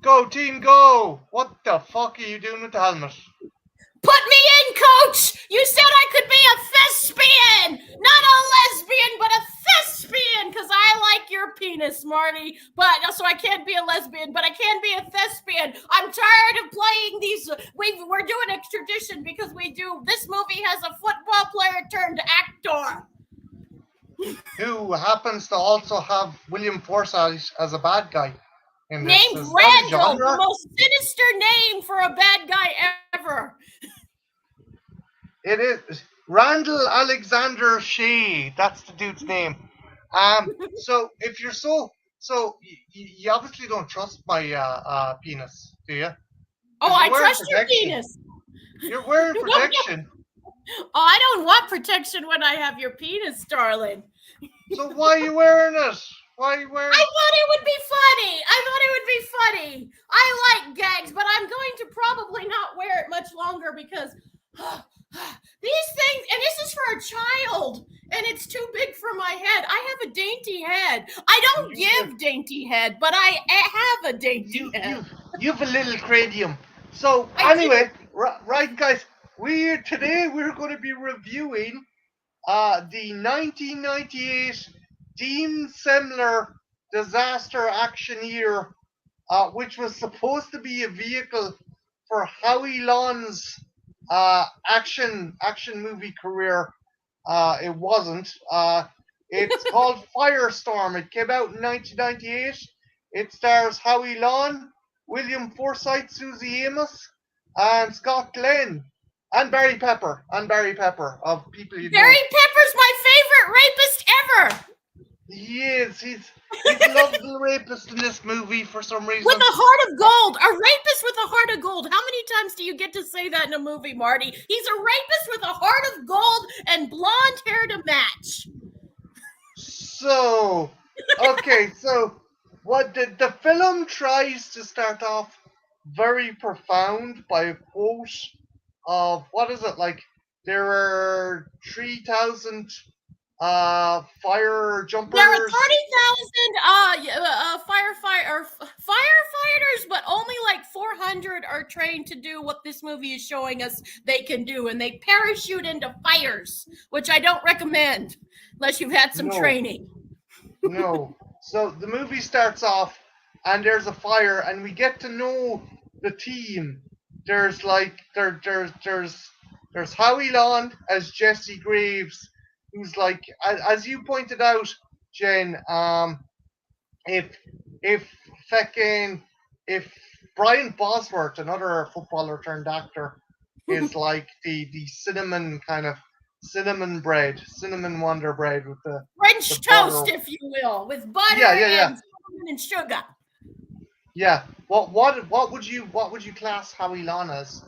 Go, team, go! What the fuck are you doing with the helmet? Put me in, coach! You said I could be a thespian! Not a lesbian, but a thespian! Because I like your penis, Marty. But so I can't be a lesbian, but I can be a thespian. I'm tired of playing these. We're doing a tradition because this movie has a football player turned actor. Who happens to also have William Forsythe as a bad guy in this. Named Is that a Randall, the genre? most sinister name for a bad guy ever. It is. Randall Alexander Shea. That's the dude's name. So if you're you obviously don't trust my penis, do you? Oh, I trust your penis. You're wearing protection. Oh, I don't want protection when I have your penis, darling. So why are you wearing it? Why are you wearing? I thought it would be funny. I like gags, but I'm going to probably not wear it much longer because these things, and this is for a child, and it's too big for my head. I have a dainty head. I don't give dainty head, but I have a dainty head. You have a little cranium. So anyway, right, guys, we're going to be reviewing the 1998 Dean Semler disaster action year, which was supposed to be a vehicle for Howie Long's action movie career. It wasn't. It's called Firestorm. It came out in 1998. It stars Howie Long, William Forsythe, Susie Amos, and Scott Glenn. And Barry Pepper. Of people you know. Barry Pepper's my favorite rapist ever. He is. He's a lovely rapist in this movie for some reason. With a heart of gold. A rapist with a heart of gold. How many times do you get to say that in a movie, Marty? He's a rapist with a heart of gold and blonde hair to match. So, okay, so what the film tries to start off very profound by a quote of, what is it, like, there are 3,000 fire jumpers. There are 30,000 firefighters, but only like 400 are trained to do what this movie is showing us they can do, and they parachute into fires, which I don't recommend unless you've had some training. No. So the movie starts off, and there's a fire, and we get to know the team. There's like there's Howie Long as Jesse Graves, who's like, as you pointed out, Jen. If Brian Bosworth, another footballer turned actor, is like the cinnamon wonder bread with the French toast, if you will, with butter and cinnamon and sugar. Yeah. What would you class Howie Long as?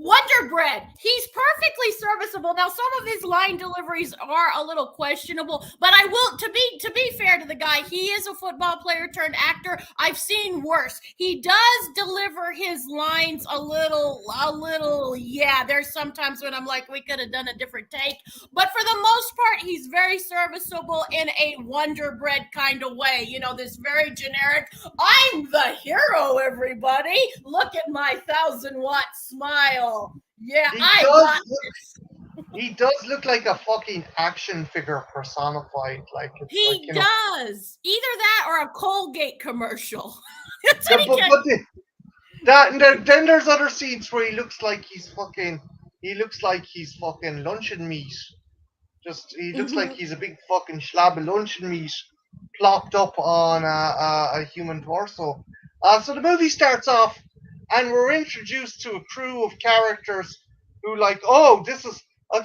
Wonder Bread. He's perfectly serviceable. Now, some of his line deliveries are a little questionable, but I will, to be fair to the guy, he is a football player turned actor. I've seen worse. He does deliver his lines a little. Yeah, there's sometimes when I'm like, we could have done a different take, but for the most part, he's very serviceable in a Wonder Bread kind of way. You know, this very generic, I'm the hero, everybody. Look at my 1,000-watt smile. Yeah, he does look like a fucking action figure personified. Like he does. Either that or a Colgate commercial. Then there's other scenes where he looks like he's fucking luncheon meat. He looks like he's a big fucking slab of luncheon meat plopped up on a human torso. So the movie starts off, and we're introduced to a crew of characters who, like,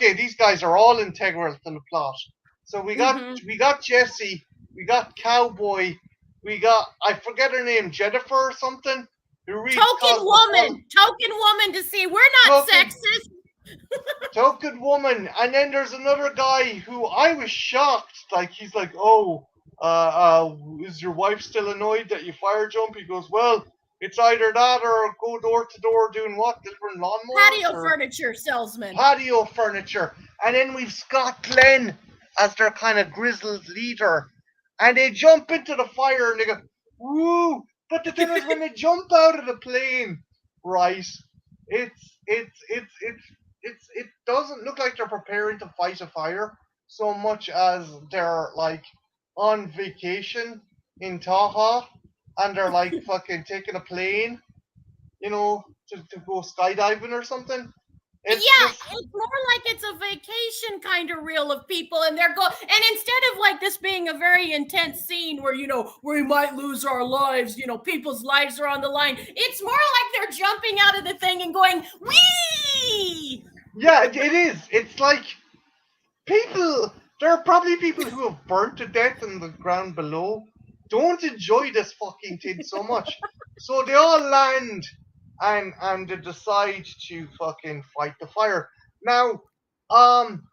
these guys are all integral to the plot. So we got Jesse, we got Cowboy, we got, I forget her name, Jennifer or something. Token woman to see. We're not sexist. Token woman. And then there's another guy who I was shocked. Like, he's like, is your wife still annoyed that you fire jump? He goes, well, it's either that or go door to door doing what? Delivering lawnmowers? Patio furniture salesman. Patio furniture. And then we've Scott Glenn as their kind of grizzled leader. And they jump into the fire and they go, woo! But the thing is, when they jump out of the plane, right? It doesn't look like they're preparing to fight a fire so much as they're like on vacation in Taha, and they're like fucking taking a plane, to go skydiving or something. It's Yeah, just it's more like it's a vacation kind of reel of people, and they're going. And instead of like this being a very intense scene where we might lose our lives, people's lives are on the line. It's more like they're jumping out of the thing and going wee. yeah, it is. It's like people. There are probably people who have burnt to death in the ground below. Don't enjoy this fucking thing so much, so they all land and they decide to fucking fight the fire. Now, um,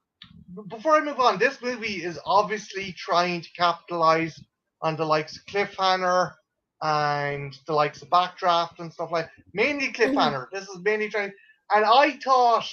before I move on, this movie is obviously trying to capitalize on the likes of Cliffhanger and the likes of Backdraft and stuff like mainly Mhm. Cliffhanger. This is mainly trying, and I thought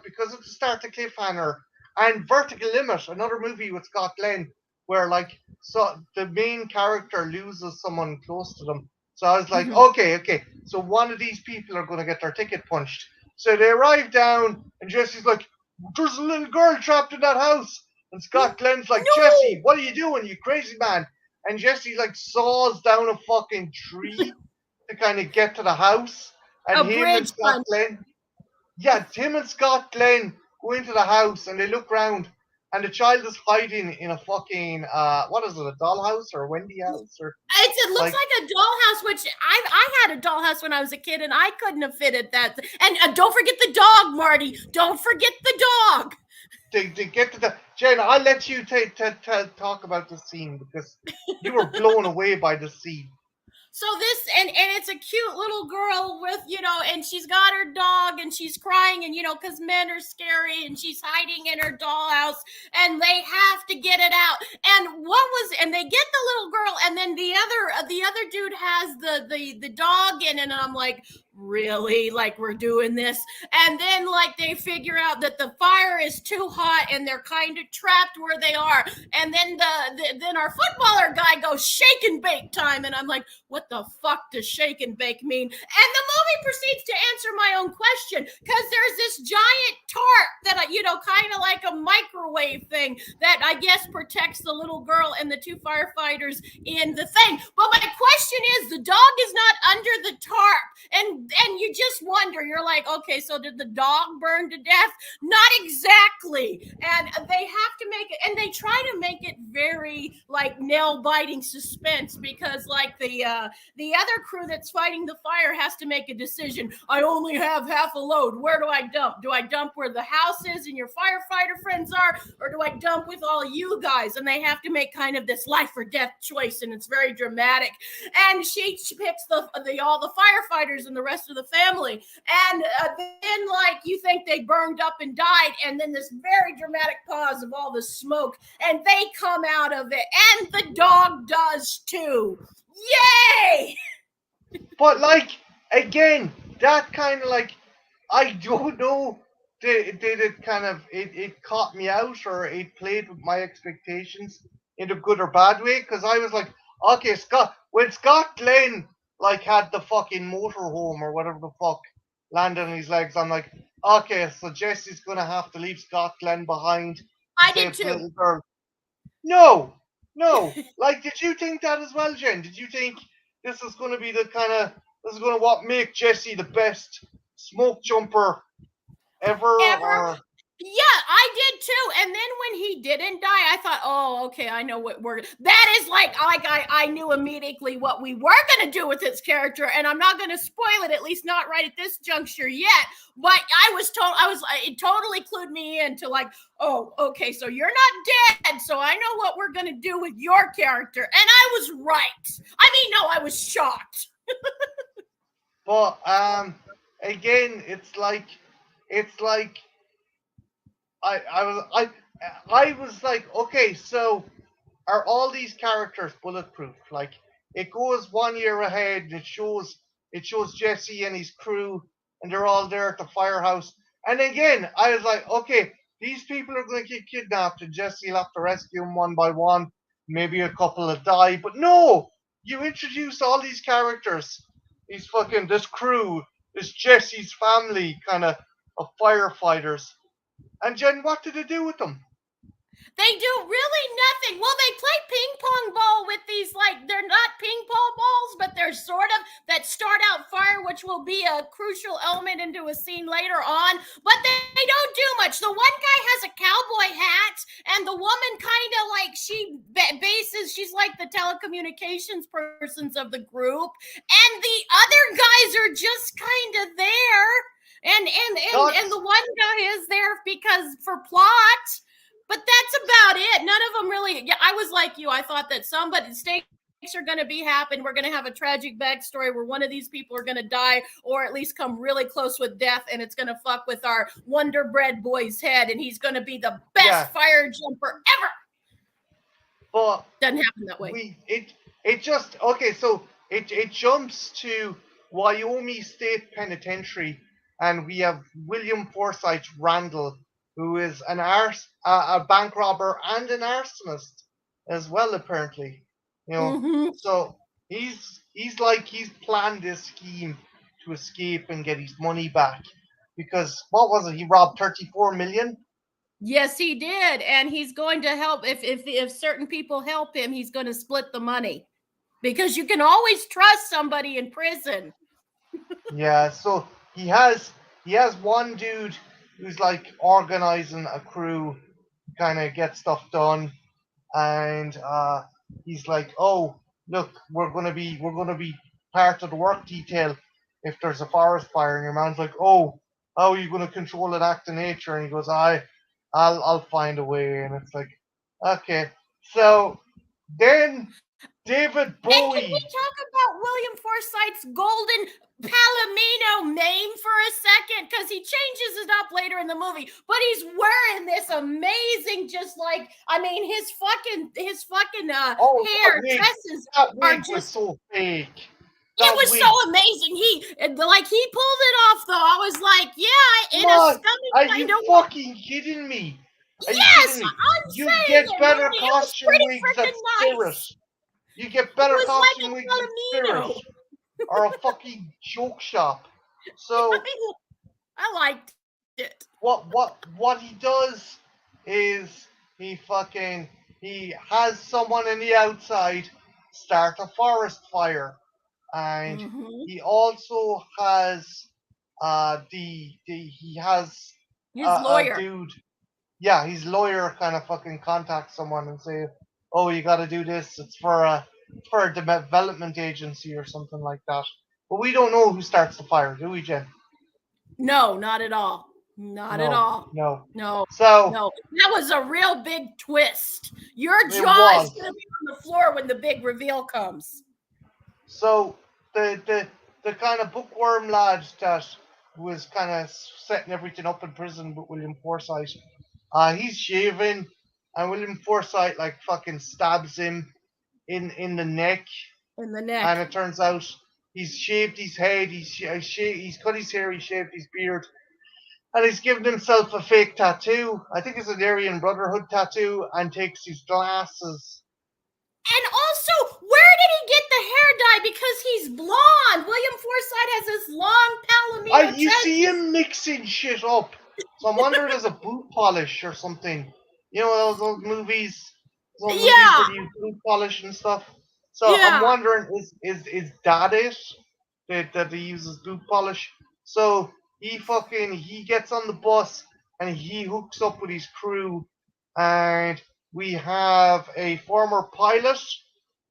because of the start of Cliffhanger and Vertical Limit, another movie with Scott Glenn, where like so the main character loses someone close to them. So I was like, Mhm. okay, so one of these people are going to get their ticket punched. So they arrive down, and Jesse's like, there's a little girl trapped in that house. And Scott Glenn's like, Jesse, No, what are you doing, you crazy man? And Jesse like saws down a fucking tree to kind of get to the house. And a him and bridge Scott punch. Glenn, yeah, Tim and Scott Glenn go into the house and they look round, and the child is hiding in a fucking what is it, a dollhouse or a Wendy house or It looks like like a dollhouse, which I had a dollhouse when I was a kid, and I couldn't have fitted that. And don't forget the dog, Marty. Don't forget the dog. they get to the Jen. I'll let you talk about the scene because you were blown away by the scene. So this and it's a cute little girl with and she's got her dog and she's crying and because men are scary and she's hiding in her dollhouse and they have to get it out. And they get the little girl and then the other dude has the dog in it and I'm like, really, like we're doing this? And then like they figure out that the fire is too hot and they're kind of trapped where they are. And then then our footballer guy goes shake and bake time and I'm like, what the fuck does shake and bake mean? And the movie proceeds to answer my own question because there's this giant tarp that kind of like a microwave thing that I guess protects the little girl and the two firefighters in the thing. But my question is, the dog is not under the tarp, and you just wonder. You're like, okay, so did the dog burn to death? Not exactly. And they have to make it, and they try to make it very like nail biting suspense because like the other crew that's fighting the fire has to make a decision. I only have half a load. Where do I dump? Do I dump where the house is and your firefighter friends are, or do I dump with all you guys? And they have to make kind of this life or death choice, and it's very dramatic. And she picks the all the firefighters and the rest of the family, and then like you think they burned up and died, and then this very dramatic pause of all the smoke, and they come out of it, and the dog does too. Yay! But like again, that kind of like I don't know. Did it kind of it caught me out or it played with my expectations in a good or bad way? Because I was like, okay, when Scott Glenn like had the fucking motorhome or whatever the fuck landed on his legs, I'm like, okay, so Jesse's gonna have to leave Scott Glenn behind to I did save the too. little girl. No, no. Like, did you think that as well, Jen? Did you think this is going to be the kind of this is going to what make Jesse the best smoke jumper ever? Ever. Or Yeah, I did too. And then when he didn't die, I thought, oh, okay, I know what we're. That is like I knew immediately what we were gonna do with his character, and I'm not gonna spoil it, at least not right at this juncture yet. But I was told, it totally clued me into like, oh, okay, so you're not dead, so I know what we're gonna do with your character, and I was right. I mean, no, I was shocked. but again, it's like I was like, okay, so are all these characters bulletproof? Like it goes 1 year ahead. It shows Jesse and his crew, and they're all there at the firehouse. And again, I was like, okay, these people are going to get kidnapped, and Jesse will have to rescue them one by one. Maybe a couple will die, but no. you introduce all these characters, this crew, this Jesse's family kind of firefighters, and Jen, what did they do with them? They do really nothing. Well, they play ping pong ball with these, like, they're not ping pong balls, but they're sort of that start out fire, which will be a crucial element into a scene later on. But they don't do much. The one guy has a cowboy hat, and the woman kind of like she's like the telecommunications persons of the group, and the other guys are just kind of there. And the one guy is there because for plot. But that's about it. None of them really. Yeah, I was like you. I thought that stakes are going to be happen. We're going to have a tragic backstory where one of these people are going to die, or at least come really close with death, and it's going to fuck with our Wonder Bread boy's head, and he's going to be the best fire jumper ever. But doesn't happen that way. It jumps to Wyoming State Penitentiary, and we have William Forsythe Randall, who is a bank robber and an arsonist as well, apparently. So he's planned this scheme to escape and get his money back, because what was it? He robbed 34 million. Yes, he did, and he's going to help. If certain people help him, he's going to split the money, because you can always trust somebody in prison. Yeah, so he has one dude who's like organizing a crew, kind of get stuff done, and he's like, "Oh, look, we're gonna be part of the work detail if there's a forest fire." And your man's like, "Oh, how are you gonna control an act of nature?" And he goes, I'll find a way." And it's like, okay. So then David Bowie. And can we talk about William Forsythe's golden Palomino name for a second? Because he changes it up later in the movie, but he's wearing this amazing, just like, I mean, his fucking hair dresses that wig are just was so fake. It was so amazing. He pulled it off, though. I was like, yeah, in a scummy kind of way. Are you fucking kidding me? Yes, I'm you saying get it, better man. costume wigs at Spirit. You get better costume wigs at Spirit or a fucking joke shop. So I liked it. What he does is he has someone on the outside start a forest fire, and he also has he has his lawyer. A dude. Yeah, his lawyer kind of fucking contacts someone and say, "Oh, you got to do this. It's for a development agency or something like that." But we don't know who starts the fire, do we, Jen? No, not at all. Not at all. No. So that was a real big twist. Your jaw is going to be on the floor when the big reveal comes. So the kind of bookworm lad that was kind of setting everything up in prison with William Forsythe, he's shaving, and William Forsythe like fucking stabs him in the neck. In the neck. And it turns out he's shaved his head, he's cut his hair, he's shaved his beard, and he's given himself a fake tattoo. I think it's an Aryan Brotherhood tattoo, and takes his glasses. And also, where did he get the hair dye? Because he's blonde. William Forsythe has this long Palomino. You see him mixing shit up. So I'm wondering there's a boot polish or something. You know those movies? Those movies where you boot polish and stuff. So I'm wondering, is that it? That he uses boot polish? So he gets on the bus and he hooks up with his crew, and we have a former pilot.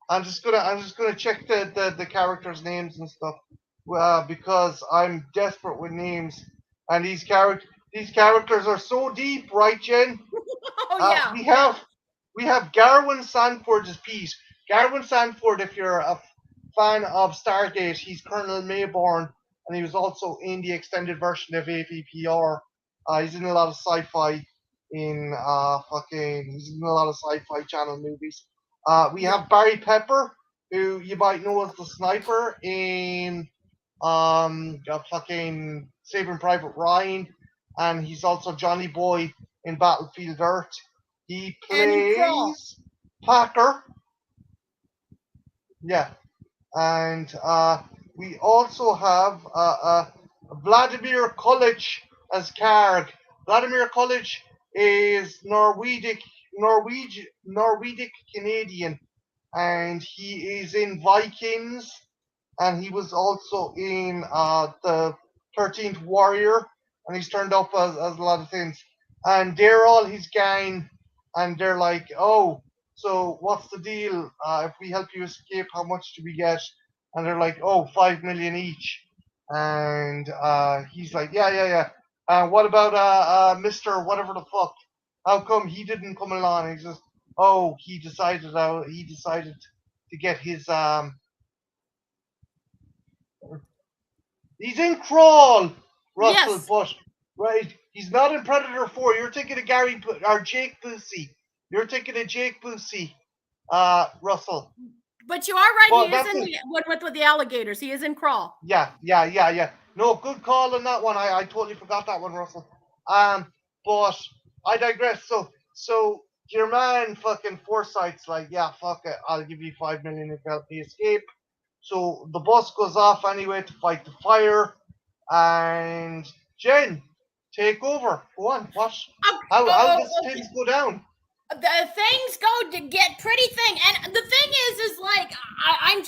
I'm just gonna check the characters' names and stuff, because I'm desperate with names, and these characters are so deep, right, Jen? We have Garwin Sanford as Pete. Garwin Sanford, if you're a fan of Stargate, he's Colonel Mayborn, and he was also in the extended version of AVPR. He's in a lot of sci-fi he's in a lot of sci-fi channel movies. We have Barry Pepper, who you might know as the sniper in fucking Saving Private Ryan, and he's also Johnny Boy in Battlefield Earth. He plays Packer. Yeah. and we also have Vladimir Kulich as Karg. Vladimir Kulich is Norwegic Canadian, and he is in Vikings, and he was also in the 13th Warrior, and he's turned up as a lot of things. And they're all his gang, and they're like, oh, so what's the deal? If we help you escape, how much do we get? And they're like, oh, 5 million each. And he's like, yeah, yeah, yeah. What about Mister whatever the fuck? How come he didn't come along? And he says, oh, he decided to get his He's in Crawl, Russell, Yes, but right, he's not in Predator 4. You're thinking of Jake Busey. You're thinking of Jake Busey, Russell. but you are right. He But is that's in it. the with the alligators. He is in Crawl. Yeah, yeah, yeah, yeah. No, good call on that one. I totally forgot that one, Russell. But I digress. So your man fucking Forsyth's like, yeah, fuck it. I'll give you 5 million if you help me escape. So the bus goes off anyway to fight the fire, and Jen, take over. Go on. What? Oh, How oh, does things go down? the things go to get pretty thing, and the thing is like I'm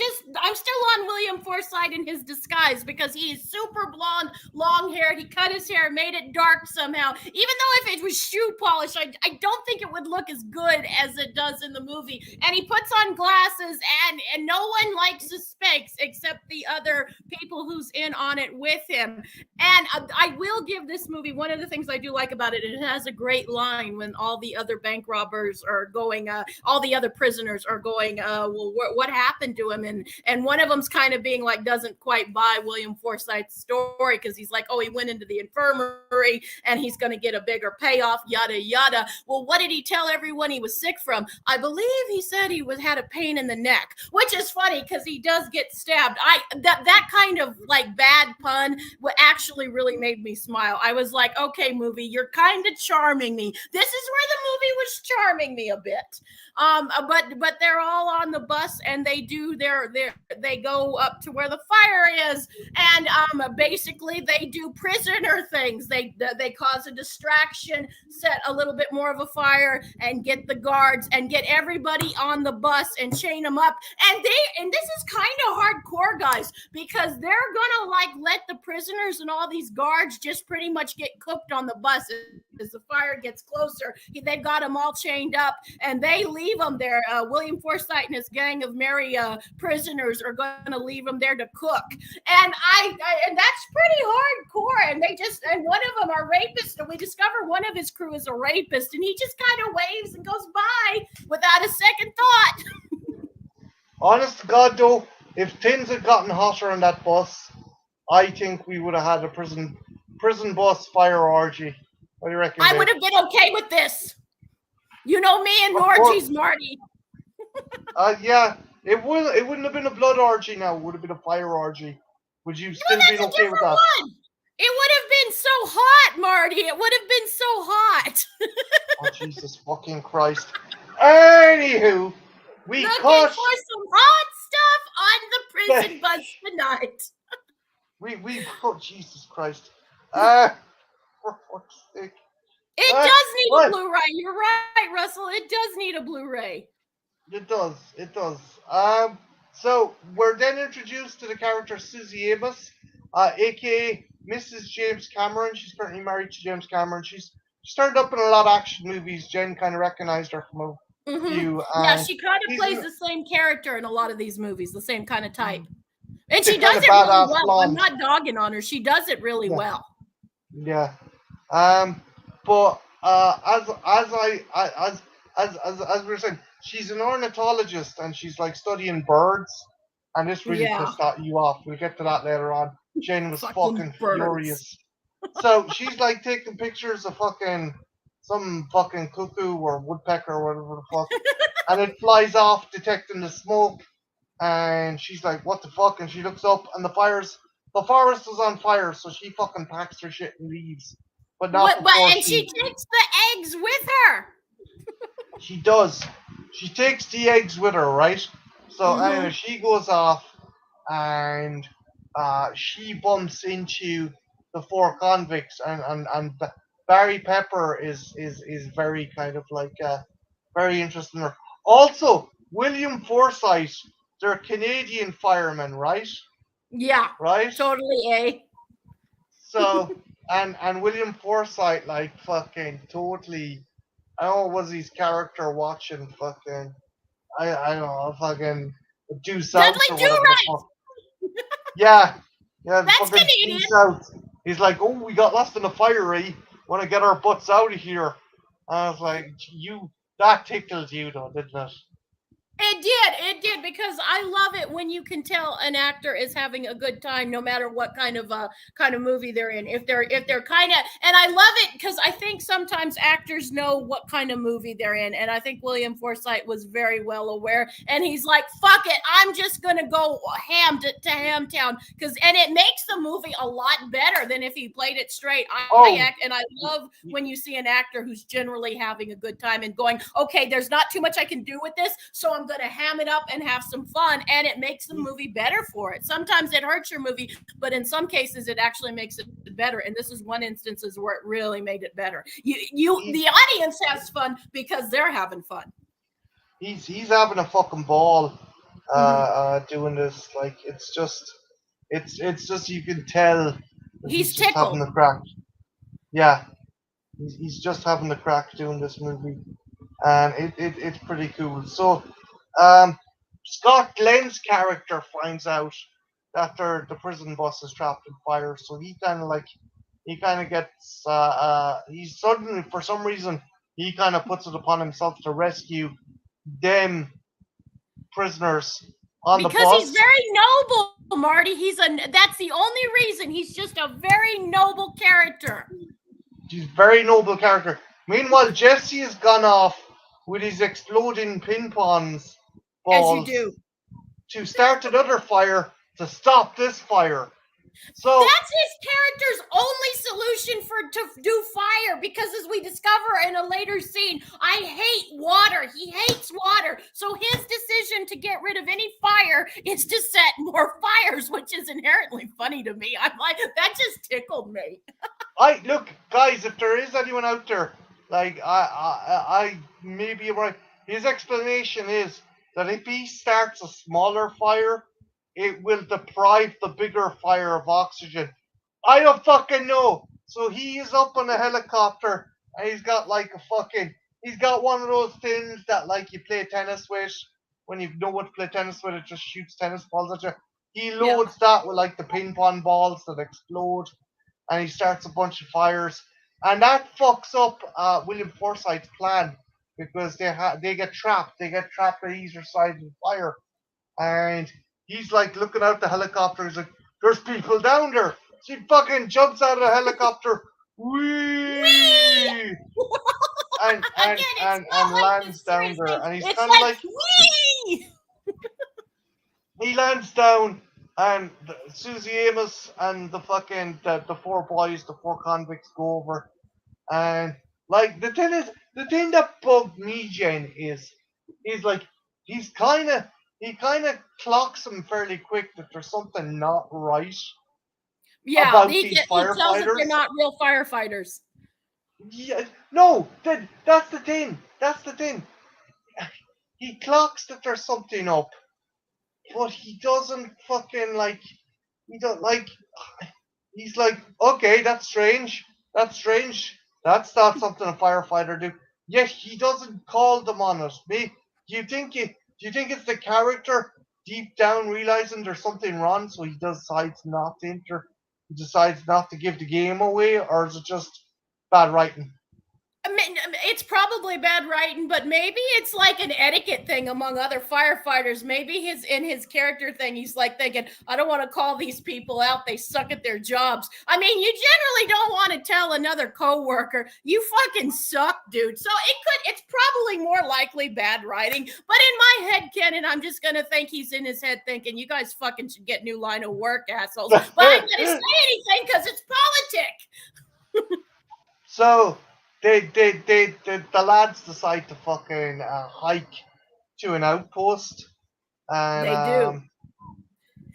still on William Forsythe in his disguise because he's super blonde, long haired. He cut his hair, made it dark somehow. Even though if it was shoe polish, I don't think it would look as good as it does in the movie. And he puts on glasses, and no one like suspects except the other people who's in on it with him. And I will give this movie one of the things I do like about it. It has a great line when all the other bank robbers are going, all the other prisoners are going, well, what happened to him? And one of them's kind of being like, doesn't quite buy William Forsythe's story because he's like, oh, he went into the infirmary and he's going to get a bigger payoff, yada yada. Well, what did he tell everyone he was sick from? I believe he said he had a pain in the neck, which is funny because he does get stabbed. That kind of like bad pun actually really made me smile. I was like, okay, movie, you're kind of charming me. This is where the movie was charming me a bit. But they're all on the bus and they they go up to where the fire is, and basically they do prisoner things. They cause a distraction, set a little bit more of a fire, and get the guards and get everybody on the bus and chain them up. And this is kind of hardcore, guys, because they're gonna like let the prisoners and all these guards just pretty much get cooked on the bus as the fire gets closer. They've got them all chained up and they leave them there. William Forsythe and his gang of merry prisoners are going to leave them there to cook. And and that's pretty hardcore. And and one of them are rapists. And we discover one of his crew is a rapist. And he just kind of waves and goes by without a second thought. Honest to God, though, if things had gotten hotter on that bus, I think we would have had a prison bus fire orgy. What do you reckon? I would have been okay with this. You know me and orgies, Marty. Yeah, it wouldn't have been a blood orgy now. It would have been a fire orgy. Would you still be okay with that? One. It would have been so hot, Marty. It would have been so hot. Oh, Jesus fucking Christ. Anywho, we looking caught for some hot stuff on the prison bus tonight. Oh, Jesus Christ. For fuck's sake. It does need a Blu-ray. You're right, Russell. It does need a Blu-ray. It does. It does. So we're then introduced to the character Susie Amos, aka Mrs. James Cameron. She's currently married to James Cameron. She's turned up in a lot of action movies. Jen kind of recognized her from a few. Yeah, she kind of plays the same character in a lot of these movies, the same kind of type. And she does it really well. Blonde. I'm not dogging on her. She does it really well. Yeah. But as we were saying, she's an ornithologist and she's like studying birds, and this really pissed you off. We'll get to that later on. Jane was fucking furious. So she's like taking pictures of some fucking cuckoo or woodpecker or whatever the fuck, and it flies off detecting the smoke, and she's like, what the fuck? And she looks up and the forest is on fire, so she fucking packs her shit and leaves. But not and she takes the eggs with her. She does. She takes the eggs with her, right? So anyway, she goes off, and she bumps into the four convicts, and Barry Pepper is very kind of like very interesting. Also, William Forsythe, they're Canadian firemen, right? Yeah, Right. totally a. So and William Forsythe like fucking totally. I don't know was his character watching fucking I don't know fucking Due South Dudley or Do whatever the Right. fuck. Yeah, yeah, the That's fucking Due Canadian. South. He's like, oh, we got lost in the fire, eh? Want to get our butts out of here? And I was like, you that tickled you though, didn't it? It did because I love it when you can tell an actor is having a good time no matter what kind of movie they're in. If they're kind of and I love it because I think sometimes actors know what kind of movie they're in, and I think William Forsythe was very well aware, and he's like, "Fuck it, I'm just gonna go ham to Hamtown," and it makes the movie a lot better than if he played it straight. Oh, I love when you see an actor who's generally having a good time and going, okay, there's not too much I can do with this, so I'm going to ham it up and have some fun, and it makes the movie better for it. Sometimes it hurts your movie, but in some cases it actually makes it better. And this is one instances where it really made it better. he's The audience has fun because they're having fun. he's having a fucking ball Mm-hmm. doing this. Like it's just you can tell that he's He's just having tickled. the crack. Yeah, he's just having the crack doing this movie, and it's pretty cool. So, um, Scott Glenn's character finds out that the prison bus is trapped in fire, so he kind of gets he's suddenly for some reason he kind of puts it upon himself to rescue them prisoners on the Because he's bus. very noble, Marty. That's the only reason. He's just a very noble character. He's a very noble character. Meanwhile, Jesse has gone off with his exploding ping pongs As you balls do. to start another fire to stop this fire. So, That's his character's only solution to do fire because as we discover in a later scene, I hate water. He hates water. So his decision to get rid of any fire is to set more fires, which is inherently funny to me. I'm like, that just tickled me. I look, guys, if there is anyone out there, like I maybe you're right. His explanation is that if he starts a smaller fire, it will deprive the bigger fire of oxygen. I don't fucking know. So he is up on a helicopter and he's got like a fucking he's got one of those things that like you play tennis with when you know what to play tennis with, it just shoots tennis balls at you. He Yeah. loads that with like the ping pong balls that explode and he starts a bunch of fires. And that fucks up William Forsythe's plan because they get trapped. They get trapped at either side of the fire. And he's like looking out the helicopter. He's like, "There's people down there." So he fucking jumps out of the helicopter, Wee! whee, Again, it's and not like the lands down serious there. thing. And he's It's kind of like, like wee! he lands down, and Susie Amos and the four boys, the four convicts, go over. And like the thing that bugged me, Jen, is he's like he's kind of he kind of clocks him fairly quick that there's something not right Yeah, about these he tells that firefighters. they're not real firefighters. Yeah, no, that's the thing. That's the thing. He clocks that there's something up, but he doesn't fucking like. He don't like. He's like, okay, that's strange. That's strange. That's not something a firefighter do. Yet he doesn't call them on it. Me, do you think it's the character deep down realizing there's something wrong, so he decides not to enter? He decides not to give the game away, or is it just bad writing? I mean, it's probably bad writing, but maybe it's like an etiquette thing among other firefighters. Maybe his character thing, he's like thinking, I don't want to call these people out. They suck at their jobs. I mean, you generally don't want to tell another coworker, you fucking suck, dude. So it's probably more likely bad writing. But in my head canon, I'm just gonna think he's in his head thinking, you guys fucking should get new line of work, assholes. But I'm gonna say anything because it's politic. So the lads decide to fucking hike to an outpost, and They do.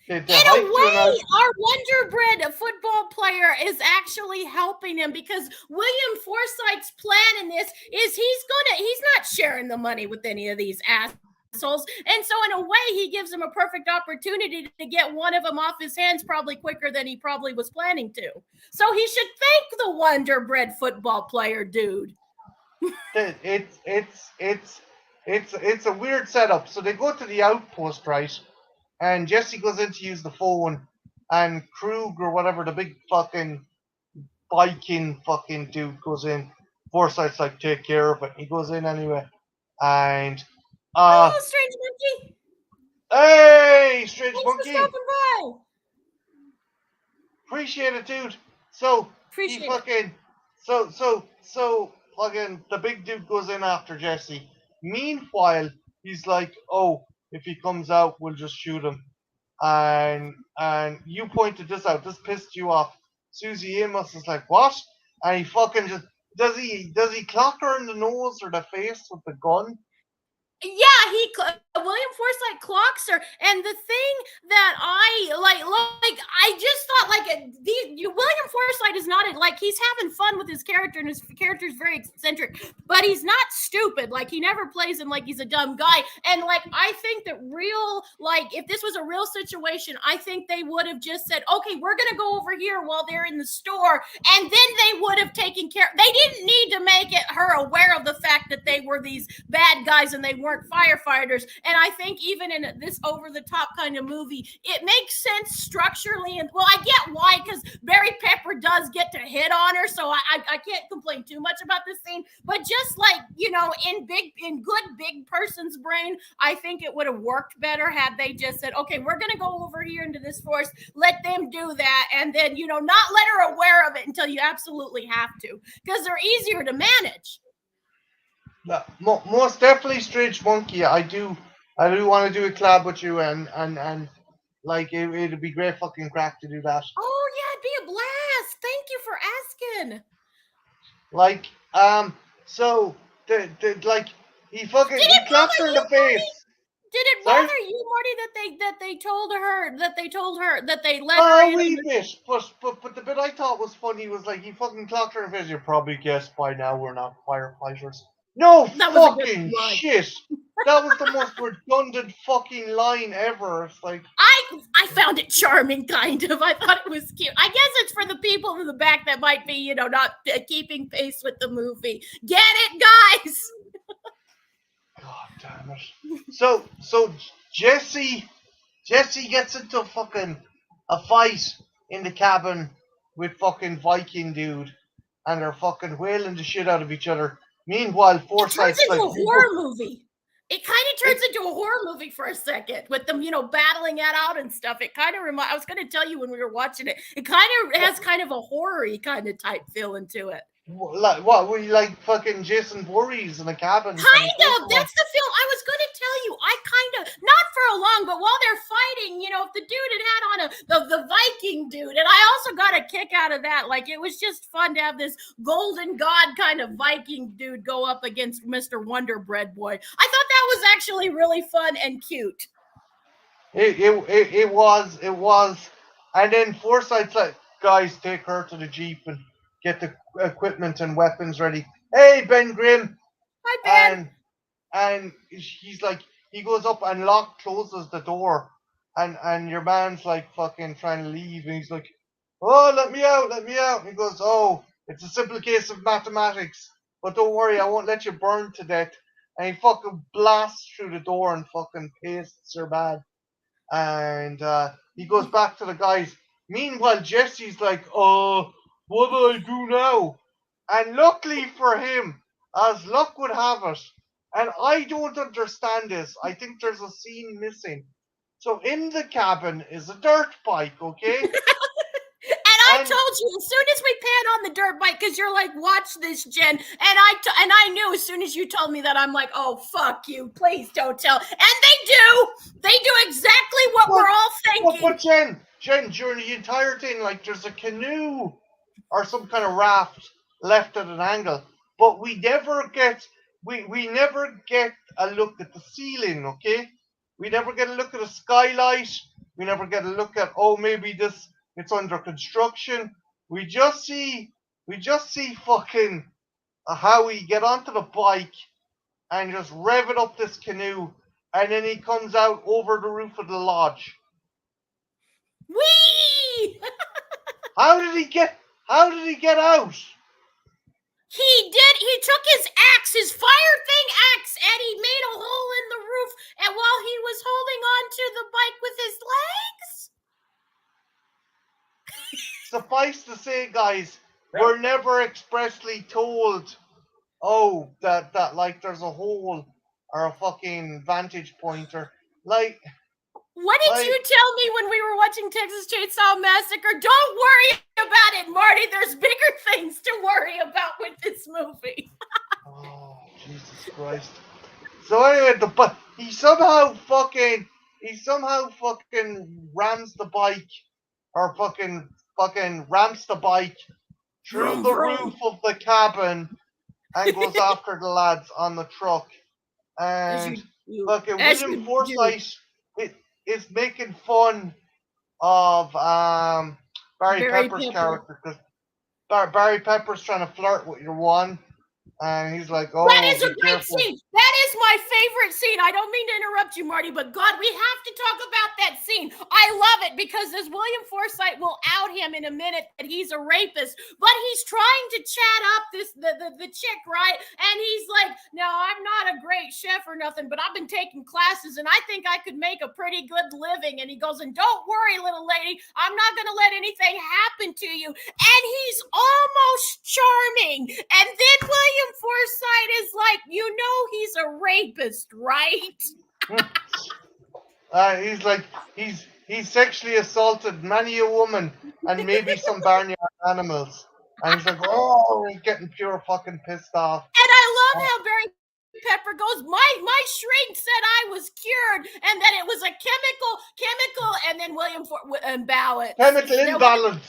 They In a hiked to an out. way, our Wonder Bread football player is actually helping him because William Forsythe's plan in this is he's not sharing the money with any of these assholes. And so in a way, he gives him a perfect opportunity to get one of them off his hands probably quicker than he probably was planning to. So he should thank the Wonder Bread football player, dude. It's a weird setup. So they go to the outpost, right? And Jesse goes in to use the phone, and Krug or whatever, the big fucking Viking fucking dude goes in. Forsyth's like, take care of it. He goes in anyway. And Hello, strange monkey. hey, strange Thanks for monkey. stopping by. Appreciate it, dude. So he Appreciate it. fucking fucking the big dude goes in after Jesse. Meanwhile, he's like, oh, if he comes out, we'll just shoot him. And you pointed this out. This pissed you off. Susie Amos is like, what? And he fucking just does he clock her in the nose or the face with the gun? Yeah, William Forsythe clocks her, and the thing that I like, I just thought William Forsythe is not like he's having fun with his character, and his character is very eccentric, but he's not stupid. Like he never plays him like he's a dumb guy, and like I think that if this was a real situation, I think they would have just said, okay, we're gonna go over here while they're in the store, and then they would have taken care. They didn't need to make her aware of the fact that they were these bad guys and they weren't firefighters. And I think even in this over-the-top kind of movie, it makes sense structurally. And well, I get why, because Barry Pepper does get to hit on her, so I can't complain too much about this scene. But just like in good big person's brain, I think it would have worked better had they just said, okay, we're gonna go over here into this forest, let them do that, and then not let her aware of it until you absolutely have to, because they're easier to manage. Most definitely, Strange Monkey. I do want to do a collab with you, and like it'd be great fucking crack to do that. Oh yeah, it'd be a blast. Thank you for asking. Like, so like he clapped her in the face. Did it Sorry? bother you, Marty, that they told her that they let Oh, her a in? wee bit, but the bit I thought was funny was like he fucking clocked her in the face. You probably guessed by now we're not firefighters. No That was a good fucking line. shit. That was the most redundant fucking line ever. It's like I found it charming, kind of. I thought it was cute. I guess it's for the people in the back that might be, not keeping pace with the movie. Get it, guys? God damn it. So Jesse gets into a fight in the cabin with fucking Viking dude, and they're fucking wailing the shit out of each other. Meanwhile, Forsyth's it turns into like, a horror movie. It kind of turns into a horror movie for a second with them, battling that out and stuff. It kind of I was going to tell you when we were watching it. It kind of has kind of a horror-y kind of type feeling to it. like what? We like fucking Jason Voorhees in a cabin. Kind of. That's the film I was going to tell you. I kind of, not for a long, but while they're fighting, if the dude had on the Viking dude, and I also got a kick out of that. Like, it was just fun to have this golden god kind of Viking dude go up against Mr. Wonder Bread Boy. I thought that was actually really fun and cute. It was, and then Forsyth's like, guys, take her to the jeep and get the equipment and weapons ready. Hey, Ben Grimm. Hi, Ben. And he's like, he goes up and closes the door, and your man's like fucking trying to leave, and he's like, oh, let me out. And he goes, oh, it's a simple case of mathematics, but don't worry, I won't let you burn to death. And he fucking blasts through the door and fucking pastes her bad. And he goes back to the guys. Meanwhile, Jesse's like, oh, what do I do now? And luckily for him, as luck would have it, and I don't understand this, I think there's a scene missing. So in the cabin is a dirt bike, okay? I told you as soon as we pan on the dirt bike, because you're like, watch this, Jen. And I knew as soon as you told me that, I'm like, oh, fuck you. Please don't tell. And they do. They do exactly what we're all thinking. But Jen, during the entire thing, like, there's a canoe or some kind of raft left at an angle. But we never get a look at the ceiling, okay? We never get a look at the skylight We never get a look at, oh, maybe this it's under construction. We just see fucking Howie get onto the bike and just rev it up this canoe, and then he comes out over the roof of the lodge. Whee! How did he get? How did he get out? He took his axe, his fire thing axe, and he made a hole in the roof, and while he was holding on to the bike with his legs. Suffice to say, guys, we're never expressly told, oh, that like there's a hole or a fucking vantage pointer. Like, what did you tell me when we were watching Texas Chainsaw Massacre? Don't worry about it, Marty. There's bigger things to worry about with this movie. Oh, Jesus Christ. So anyway, but he somehow fucking rams the bike, or fucking ramps the bike through the roof of the cabin and goes after the lads on the truck. And fucking William Forsythe is making fun of Barry Pepper's character, because Barry Pepper's trying to flirt with your one. And he's like, oh, that is a great scene. That is my favorite scene. I don't mean to interrupt you, Marty, but God, we have to talk about that scene. I love it because as William Forsythe will out him in a minute that he's a rapist, but he's trying to chat up the chick, right? And he's like, no, I'm not a great chef or nothing, but I've been taking classes and I think I could make a pretty good living. And he goes, and don't worry, little lady, I'm not going to let anything happen to you. And he's almost charming. And then William Forsythe is like, you know, he's a rapist, right? He's like, he's sexually assaulted many a woman and maybe some barnyard animals. And he's like, oh, he's getting pure fucking pissed off. And I love how Barry Pepper goes, my shrink said I was cured, and then it was a chemical, and then William imbalance. Chemical imbalance.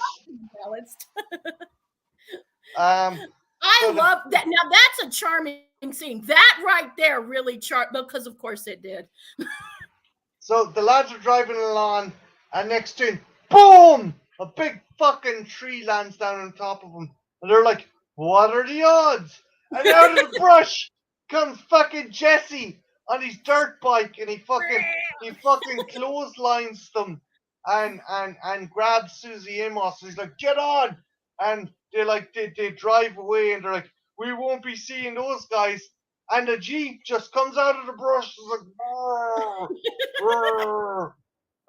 I love that. Now that's a charming scene. That right there really because of course it did. So the lads are driving along, and next to him, boom! A big fucking tree lands down on top of them. And they're like, what are the odds? And out of the brush comes fucking Jesse on his dirt bike, and he fucking clotheslines them and grabs Susie Amos. He's like, get on! And they drive away, and they're like, we won't be seeing those guys. And the Jeep just comes out of the brush. It's like, brrr, brrr.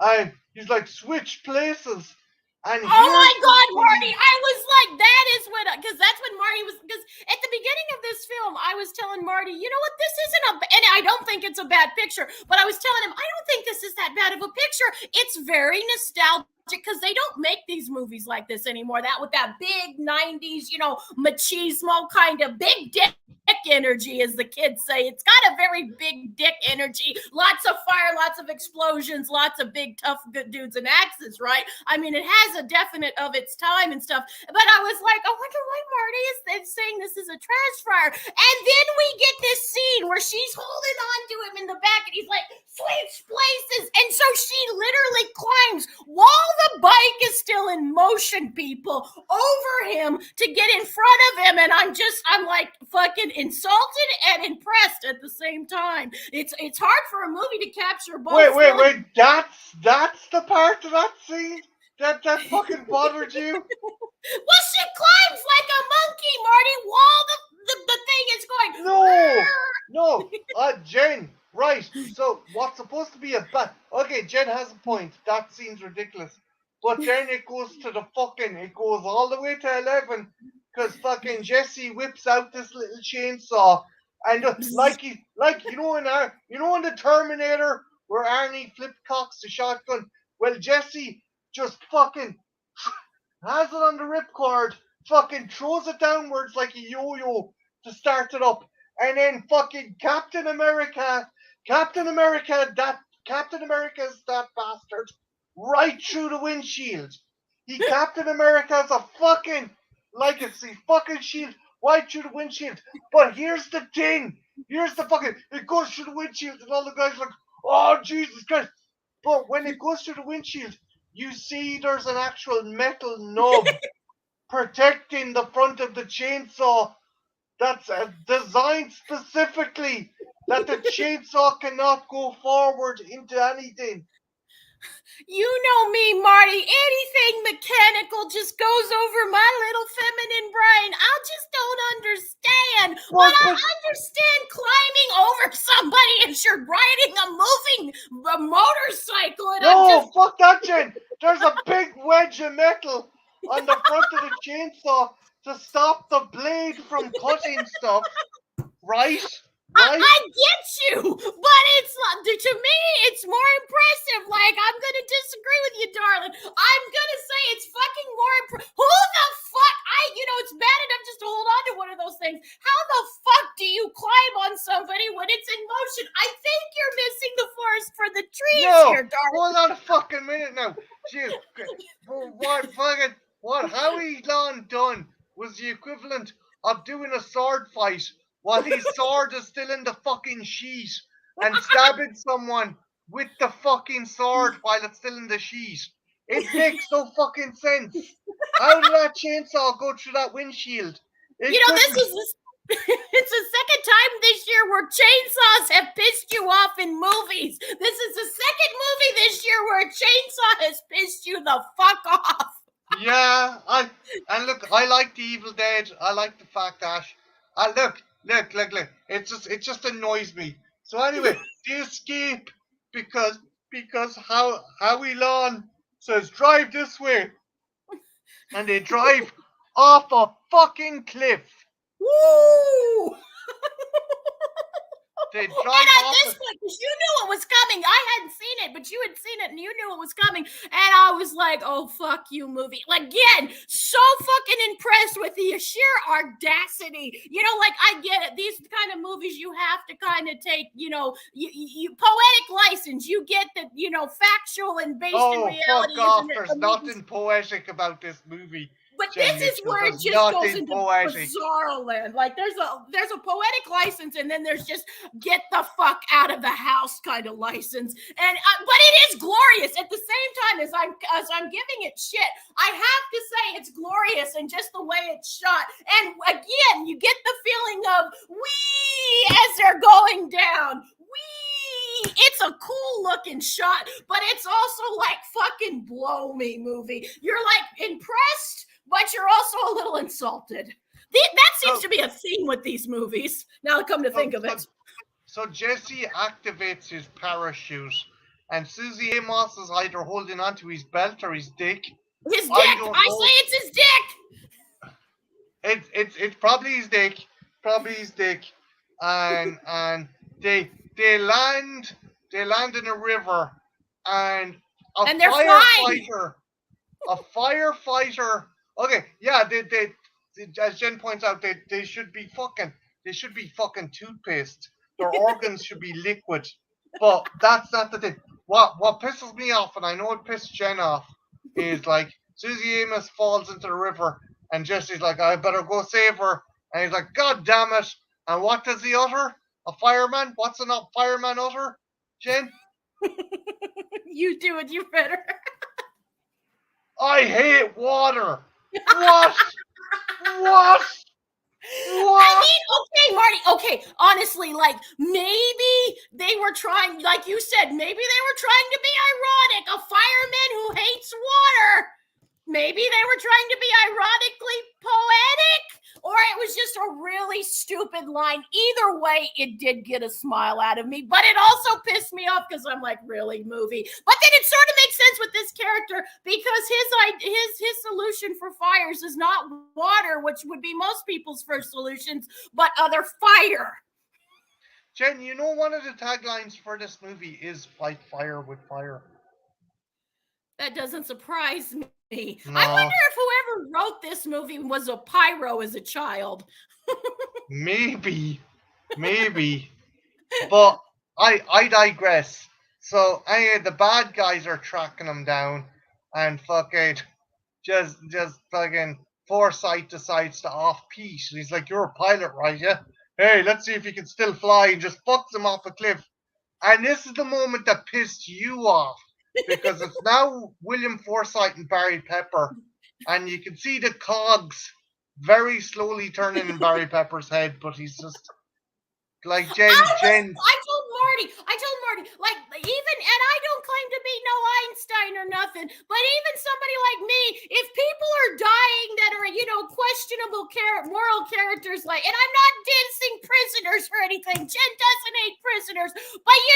And he's like, switch places. And oh my God, Marty! I was like, that is when, because that's when Marty was, because at the beginning of this film, I was telling Marty, you know what, this isn't and I don't think it's a bad picture, but I was telling him, I don't think this is that bad of a picture. It's very nostalgic because they don't make these movies like this anymore. That with that big 90s, you know, machismo kind of big dick energy, as the kids say. It's got a very big dick energy. Lots of fire, lots of explosions, lots of big tough good dudes and axes, right? I mean, it has a definite of its time and stuff. But I was like, I wonder why Marty is saying this is a trash fire. And then we get this scene where she's holding on to him in the back, and he's like, switch places. And so she literally climbs while the bike is still in motion, people, over him to get in front of him. And I'm like fucking insulted and impressed at the same time. It's hard for a movie to capture both. Wait. That's the part of that scene that fucking bothered you? Well, she climbs like a monkey, Marty, while the thing is going. No, Jen. Right. So what's supposed to be a bat? Okay, Jen has a point. That seems ridiculous. But then it goes all the way to 11, because fucking Jesse whips out this little chainsaw, and like you know in the Terminator where Arnie flip cocks the shotgun. Well, Jesse just fucking has it on the ripcord, fucking throws it downwards like a yo-yo to start it up, and then fucking Captain America is that bastard right through the windshield. Captain America's a fucking legacy fucking shield right through the windshield. But here's the thing. It goes through the windshield, and all the guys are like, oh, Jesus Christ. But when it goes through the windshield, you see there's an actual metal nub protecting the front of the chainsaw that's designed specifically that the chainsaw cannot go forward into anything. You know me, Marty. Anything mechanical just goes over my little feminine brain. I just don't understand. But I understand climbing over somebody as you're riding a moving motorcycle. And no, fuck that, Jen. There's a big wedge of metal on the front of the chainsaw to stop the blade from cutting stuff. Right? I get you, but it's to me, it's more impressive. Like, I'm gonna disagree with you, darling. I'm gonna say it's fucking more impressive. Who the fuck? It's bad enough just to hold on to one of those things. How the fuck do you climb on somebody when it's in motion? I think you're missing the forest for the trees here, darling. Hold on a fucking minute now. Jeez, what Howie Long done was the equivalent of doing a sword fight while his sword is still in the fucking sheet and stabbing someone with the fucking sword while it's still in the sheet. It makes no fucking sense. How did that chainsaw go through that windshield? It's the second time this year where chainsaws have pissed you off in movies. This is the second movie this year where a chainsaw has pissed you the fuck off. Yeah, I like the Evil Dead. I like the fact that look. It just annoys me. So anyway, they escape because Howie Long says drive this way, and they drive off a fucking cliff. Woo! They drive off this point, because you knew it was coming. I hadn't seen it, but you had seen it, and you knew it was coming. And I was like, "Oh fuck you, movie!" Again, so fucking impressed with the sheer audacity. I get it. These kind of movies, you have to kind of take, you poetic license. You get the, factual and based in reality. Fuck off! There's nothing poetic about this movie. But this is where it just goes into bizarre land. Like there's a poetic license, and then there's just get the fuck out of the house kind of license. And but it is glorious at the same time as I'm giving it shit. I have to say it's glorious, and just the way it's shot. And again, you get the feeling of wee as they're going down. Wee. It's a cool looking shot, but it's also like fucking blow me movie. You're like impressed, but you're also a little insulted. That seems to be a theme with these movies. Now come to think of it. So Jesse activates his parachute, and Susie Amos is either holding onto his belt or his dick. His dick! I say it's his dick! It's probably his dick. Probably his dick. And they land in a river, and they're a firefighter. Okay, yeah, they as Jen points out, they should be fucking toothpaste. Their organs should be liquid. But that's not the thing. What pisses me off, and I know it pissed Jen off, is like Susie Amos falls into the river, and Jesse's like, I better go save her. And he's like, God damn it. And what does he utter? A fireman? What's a fireman utter? Jen? You do it, you better. I hate water. What? What? I mean, okay, Marty, okay, honestly, like, maybe they were trying, like you said, maybe they were trying to be ironic. A fireman who hates water. Maybe they were trying to be ironically poetic, or it was just a really stupid line. Either way, it did get a smile out of me, but it also pissed me off because I'm like, really, movie? But then it sort of makes sense with this character because his solution for fires is not water, which would be most people's first solutions, but other fire. Jen, you know one of the taglines for this movie is "Fight fire with fire." That doesn't surprise me. No. I wonder if whoever wrote this movie was a pyro as a child. Maybe. But I digress. So anyway, the bad guys are tracking him down, and fucking just fucking Forsyth decides to off Pete. He's like, "You're a pilot, right? Yeah. Hey, let's see if you can still fly," and just fucks him off a cliff. And this is the moment that pissed you off. because it's now William Forsythe and Barry Pepper, and you can see the cogs very slowly turning in Barry Pepper's head, but he's just like Jen. I told Marty, like, even, and I don't claim to be no Einstein or nothing, but even somebody like me, if people are dying that are, questionable moral characters, like, and I'm not dissing prisoners or anything, Jen doesn't hate prisoners, but you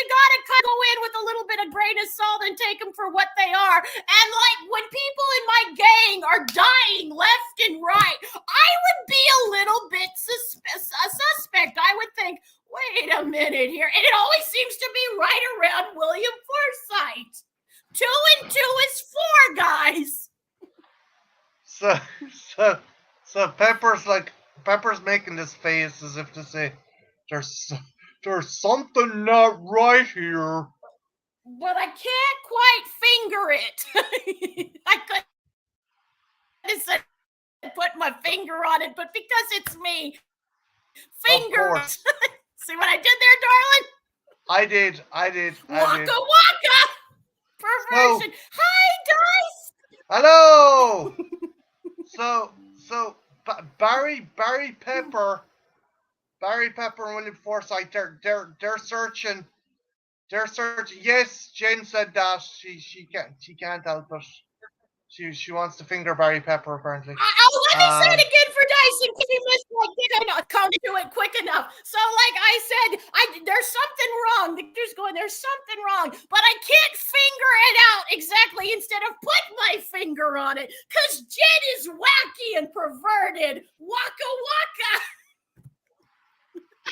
gotta kind of go in with a little bit of grain of salt and take them for what they are. And like when people in my gang are dying left and right, I would be a little bit suspect. I would think, wait a minute here. And it always seems to be right around William Forsythe. 2 and 2 is 4, guys. So Pepper's making this face as if to say, there's something not right here. But I can't quite finger it. I couldn't put my finger on it, but because it's me, fingers. See what I did there, darling? I did. Waka waka! Perversion. Hi, Dice! Hello! so Barry Pepper and William Forsythe, they're searching. Yes, Jen said that she can't help it. She wants to finger Barry Pepper apparently. Let me say it again for Dice in case you missed. Like, come to it quick enough. So, like I said, there's something wrong. The doctor's going, there's something wrong, but I can't figure it out exactly. Instead of put my finger on it, because Jen is wacky and perverted. Waka waka.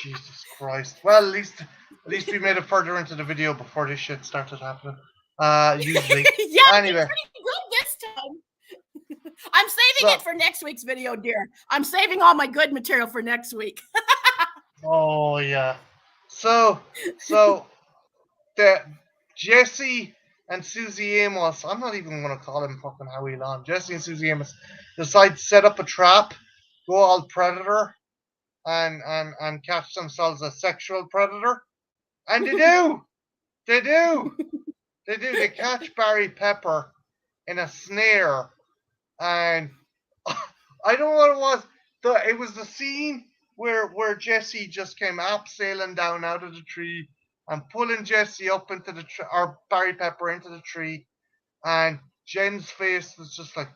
Jesus Christ. Well, at least we made it further into the video before this shit started happening. Usually. Yeah, anyway. Pretty good this time. I'm saving it for next week's video, dear. I'm saving all my good material for next week. Oh yeah. So the Jesse and Susie Amos, I'm not even gonna call him fucking Howie Long. Jesse and Susie Amos decide to set up a trap, go all predator, and catch themselves a sexual predator. And they do. They catch Barry Pepper in a snare, and I don't know what it was. It was the scene where Jesse just came abseiling down out of the tree and pulling Jesse up into the tree, or Barry Pepper into the tree, and Jen's face was just like,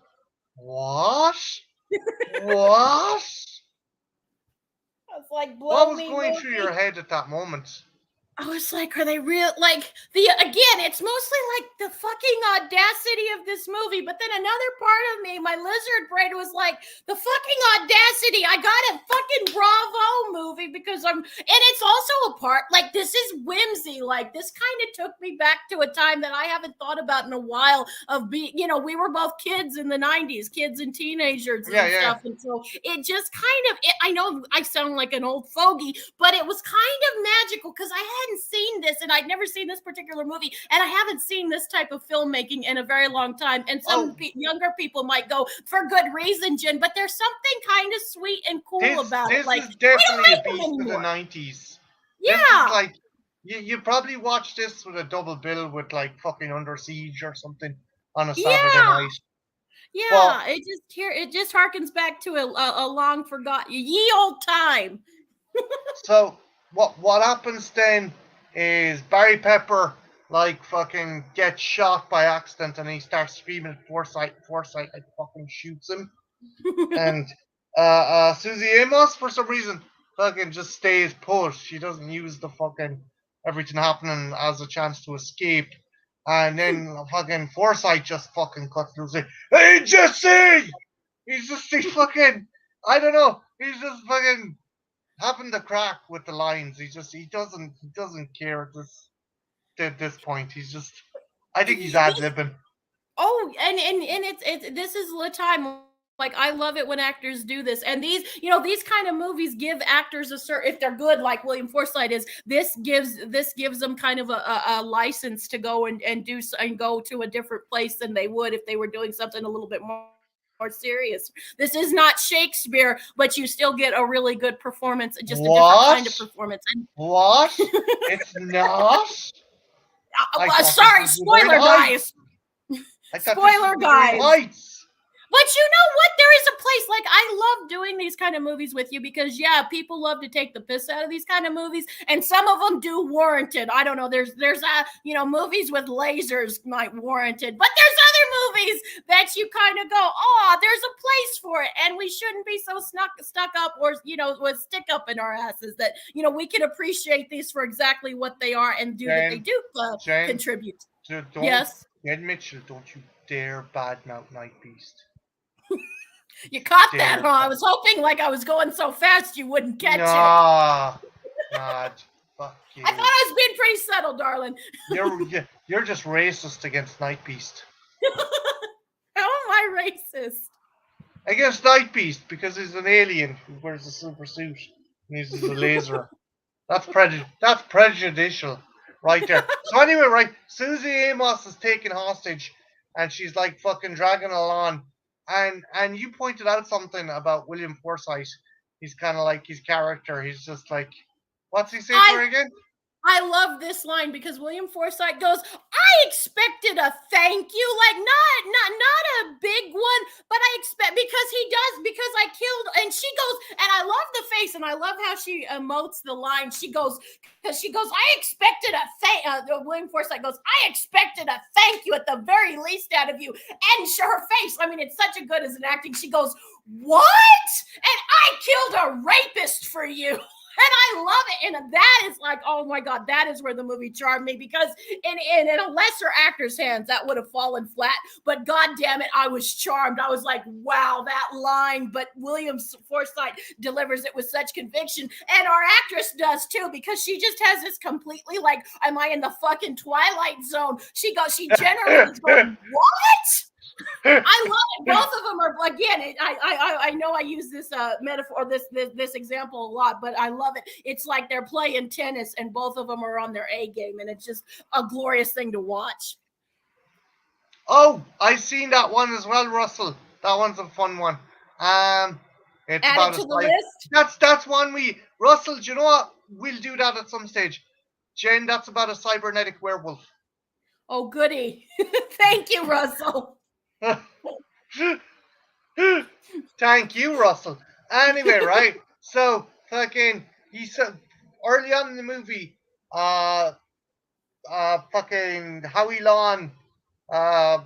what? What? It's like, what was going through your head at that moment? I was like, are they real? Like, again, it's mostly like the fucking audacity of this movie. But then another part of me, my lizard brain was like, the fucking audacity. I got a fucking Bravo movie because and it's also a part, like, this is whimsy. Like, this kind of took me back to a time that I haven't thought about in a while of being, we were both kids in the 90s, kids and teenagers and stuff. And so it just kind of, I know I sound like an old fogey, but it was kind of magical because I hadn't seen this, and I'd never seen this particular movie, and I haven't seen this type of filmmaking in a very long time. And some younger people might go, for good reason, Jen, but there's something kind of sweet and cool about it. Like, this is definitely a piece of the 90s. Yeah. This is like, you probably watch this with a double bill with like fucking Under Siege or something on a Saturday night. Yeah, it just harkens back to a long forgotten ye old time. So what happens then is Barry Pepper like fucking gets shot by accident and he starts screaming at Forsythe like fucking shoots him. And Susie Amos for some reason fucking just stays put. She doesn't use the fucking everything happening as a chance to escape. And then fucking Forsythe just fucking cuts through and say, "Hey Jesse!" He's fucking, I don't know, he's just fucking having the crack with the lines. He doesn't care at this point. He's just, I think he's ad-libbing. Oh, and it's this is the time. Like, I love it when actors do this. And these kind of movies give actors a certain, if they're good, like William Forsythe is, this gives them kind of a license to go and go to a different place than they would if they were doing something a little bit more serious. This is not Shakespeare, but you still get a really good performance, just a different kind of performance. What? It's not? Sorry, spoiler, guys. Spoiler, guys. But you know what? There is a place, like, I love doing these kind of movies with you because, yeah, people love to take the piss out of these kind of movies, and some of them do warrant it. I don't know. There's movies with lasers might warrant it, but there's other movies that you kind of go, oh, there's a place for it, and we shouldn't be so stuck up or, with stick up in our asses that, we can appreciate these for exactly what they are and do that they do contribute. Yes? Ed Mitchell, don't you dare badmouth Night Beast. You caught that, huh? I was hoping, like, I was going so fast you wouldn't catch it. God, fuck you. I thought I was being pretty subtle, darling. You're just racist against Night Beast. How am I racist? Against Night Beast because he's an alien who wears a super suit and uses a laser. That's prejudicial right there. So anyway, right, Susie Amos is taken hostage and she's like fucking dragging along. And you pointed out something about William Forsythe. He's kind of like his character. He's just like, what's he saying for again? I love this line because William Forsythe goes, I expected a thank you, like not a big one, but I expect because I killed, and she goes, and I love the face, and I love how she emotes the line. She goes, I expected a thank. William Forsythe goes, I expected a thank you at the very least out of you, and her face. I mean, it's such a good as an acting. She goes, what? And I killed a rapist for you. And I love it. And that is like, oh my God, that is where the movie charmed me because in a lesser actor's hands, that would have fallen flat. But God damn it, I was charmed. I was like, wow, that line. But William Forsythe delivers it with such conviction. And our actress does too, because she just has this completely like, am I in the fucking Twilight Zone? She generally is going, what? I love it. Both of them are, again, I know I use this metaphor, this example a lot, but I love it. It's like they're playing tennis and both of them are on their A game, and it's just a glorious thing to watch. Oh, I've seen that one as well, Russell. That one's a fun one. It's Add about it to the list. That's one Russell, do you know what? We'll do that at some stage. Jen, that's about a cybernetic werewolf. Oh, goody. Thank you, Russell. Thank you, Russell. Anyway, right? So fucking he said early on in the movie, fucking Howie Long,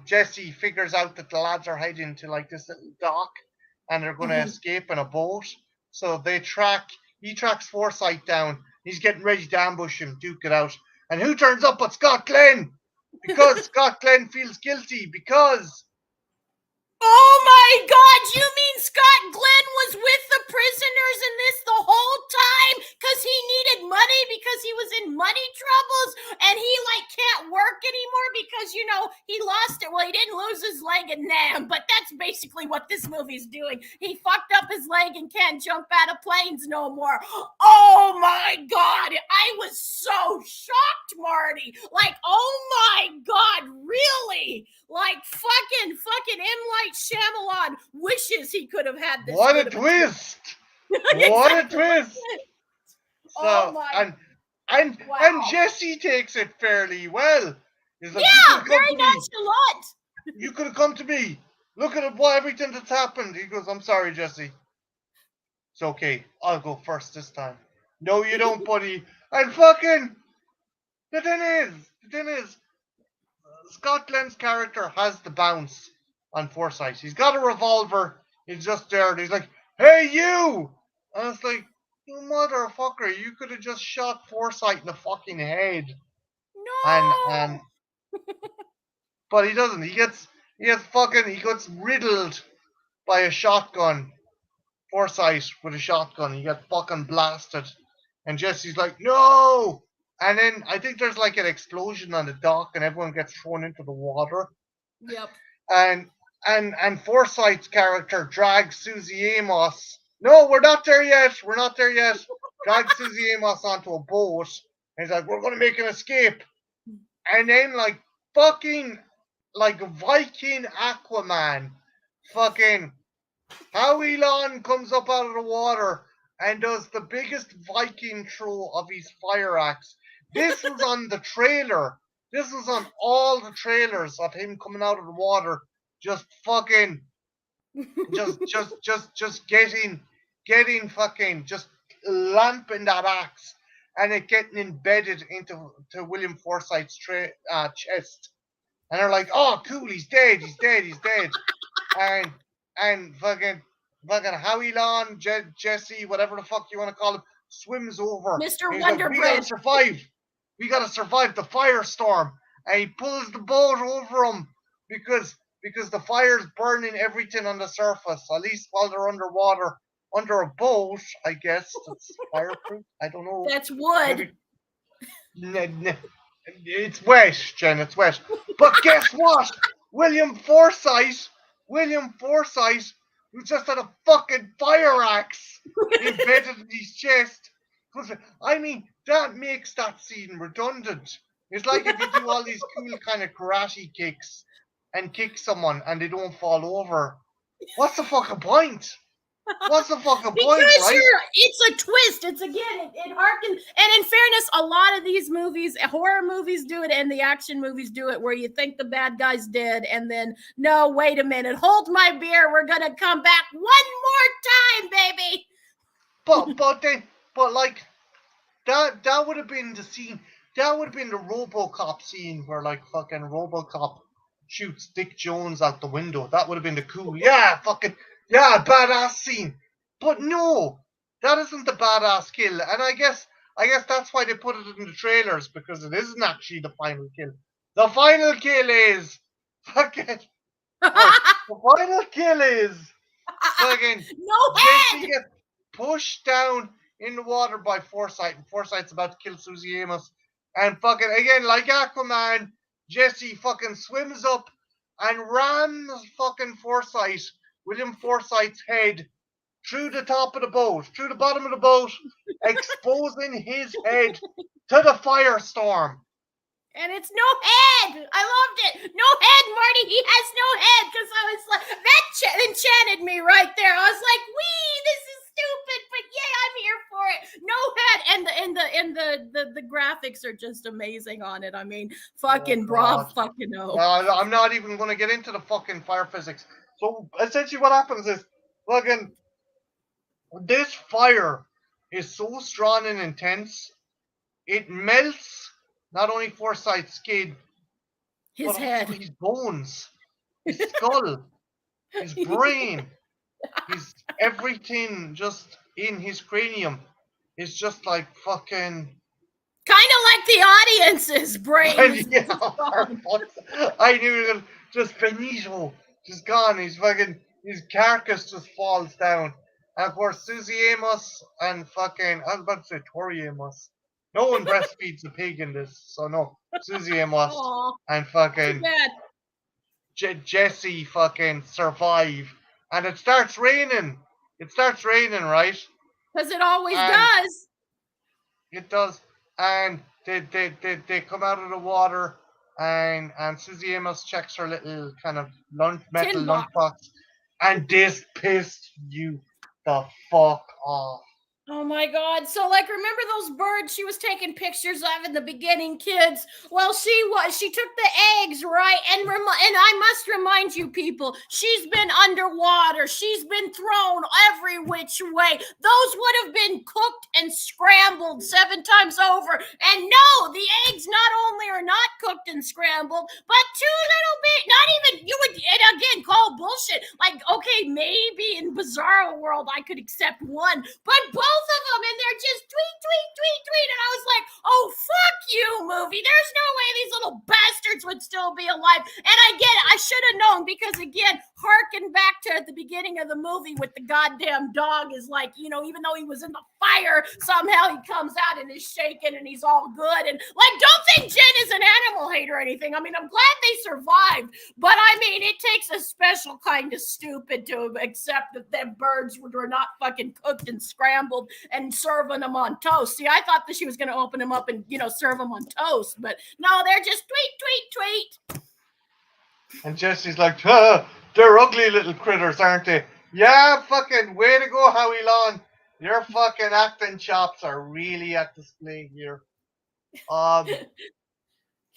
Jesse figures out that the lads are heading to like this little dock and they're gonna escape in a boat. So he tracks Forsythe down. He's getting ready to ambush him, duke it out. And who turns up but Scott Glenn? Because Scott Glenn feels guilty because oh my God, you mean Scott Glenn was with the prisoners in this the whole time because he needed money because he was in money troubles and he like can't work anymore because, he lost it. Well, he didn't lose his leg in Nam, but that's basically what this movie's doing. He fucked up his leg and can't jump out of planes no more. Oh my God, I was so shocked, Marty. Like, oh my God, really? Like fucking M. Night Shyamalan wishes he could have had this. What a twist! What a twist! So, oh my! And Jesse takes it fairly well. He's like, very nonchalant. You could have come to me. Look at everything that's happened. He goes, I'm sorry, Jesse. It's okay. I'll go first this time. No, you don't, buddy. And fucking the thing is. Scott Glenn's character has the bounce on Forsythe. He's got a revolver. He's just there. And he's like, hey, you! And it's like, you motherfucker, you could have just shot Forsythe in the fucking head. No! But he doesn't. He gets riddled by a shotgun. Forsythe with a shotgun. He gets fucking blasted. And Jesse's like, no! And then I think there's like an explosion on the dock and everyone gets thrown into the water. Yep. And Forsythe's character drags Susie Amos. No, we're not there yet. Drags Susie Amos onto a boat. And he's like, we're going to make an escape. And then like fucking like Viking Aquaman. Fucking Howie Long comes up out of the water and does the biggest Viking throw of his fire axe. This was on the trailer This was on all the trailers of him coming out of the water, just fucking, just getting fucking, just lamping that axe, and it getting embedded into William Forsythe's chest. And they're like, "Oh, cool, he's dead, he's dead, he's dead." And fucking Howie Long, Jesse, whatever the fuck you want to call him, swims over. Mr. And he's like, Wonder "We gotta Bread. survive. We gotta survive the firestorm." And he pulls the boat over him because the fire's burning everything on the surface. At least while they're underwater, under a boat, I guess that's fireproof. I don't know. That's wood. Maybe, it's wet, Jen. It's wet. But guess what? William Forsythe, who just had a fucking fire axe embedded in his chest. I mean, that makes that scene redundant. It's like if you do all these cool kind of karate kicks and kick someone and they don't fall over. What's the fucking point? What's the fucking point, Because right? it's a twist. It's again, it harkens. And in fairness, a lot of these movies, horror movies do it, and the action movies do it, where you think the bad guy's dead, and then no, wait a minute, hold my beer. We're gonna come back one more time, baby. But like that would have been the scene. That would have been the RoboCop scene where like fucking RoboCop shoots Dick Jones out the window. That would have been the cool, badass scene. But no, that isn't the badass kill. And I guess that's why they put it in the trailers, because it isn't actually the final kill. The final kill is fucking. The final kill is fucking. No Jesse head. gets pushed down in the water by Forsythe, and Forsythe's about to kill Susie Amos. And fucking, again, like Aquaman, Jesse fucking swims up and rams fucking William Forsythe's head through the top of the boat, through the bottom of the boat, exposing his head to the firestorm. And it's no head. I loved it. No head, Marty. He has no head, because I was like, that enchanted me right there. I was like, this is stupid, but yeah, I'm here for it. No head, and the graphics are just amazing on it. I mean, fucking bravo, fucking no. I'm not even going to get into the fucking fire physics. So essentially, what happens is, fucking, this fire is so strong and intense, it melts not only Forsythe's skin, his head, his bones, his skull, his brain, his everything just in his cranium is just like fucking. Kind of like the audience's brain. I knew it. Just Benito, just gone. His carcass just falls down. And of course, Susie Amos and fucking, I was about to say Tori Amos. No one breastfeeds a pig in this, so no. Susie Amos and fucking Jesse fucking survive. And it starts raining. Right? Because it always does. It does. And they come out of the water, and Susie Amos checks her little kind of metal lunchbox, and this pissed you the fuck off. Oh my God. So like, remember those birds she was taking pictures of in the beginning, kids? Well, she took the eggs, right? And I must remind you people, she's been underwater. She's been thrown every which way. Those would have been cooked and scrambled 7 times over. And no, the eggs not only are not cooked and scrambled, but too little bit, not even, you would, and again, call bullshit. Like, okay, maybe in Bizarro World I could accept one, but both of them, and they're just tweet, and I was like, oh, fuck you, movie. There's no way these little bastards would still be alive. And I get it. I should have known, because again, harken back to at the beginning of the movie with the goddamn dog is like, even though he was in the fire, somehow he comes out and is shaking and he's all good. And like, don't think Jen is an animal hater or anything. I mean, I'm glad they survived, but I mean, it takes a special kind of stupid to accept that them birds were not fucking cooked and scrambled and serving them on toast. See, I thought that she was going to open them up and, serve them on toast, but no, they're just tweet. And Jesse's like, they're ugly little critters, aren't they? Yeah, fucking way to go, Howie Long. Your fucking acting chops are really at display here.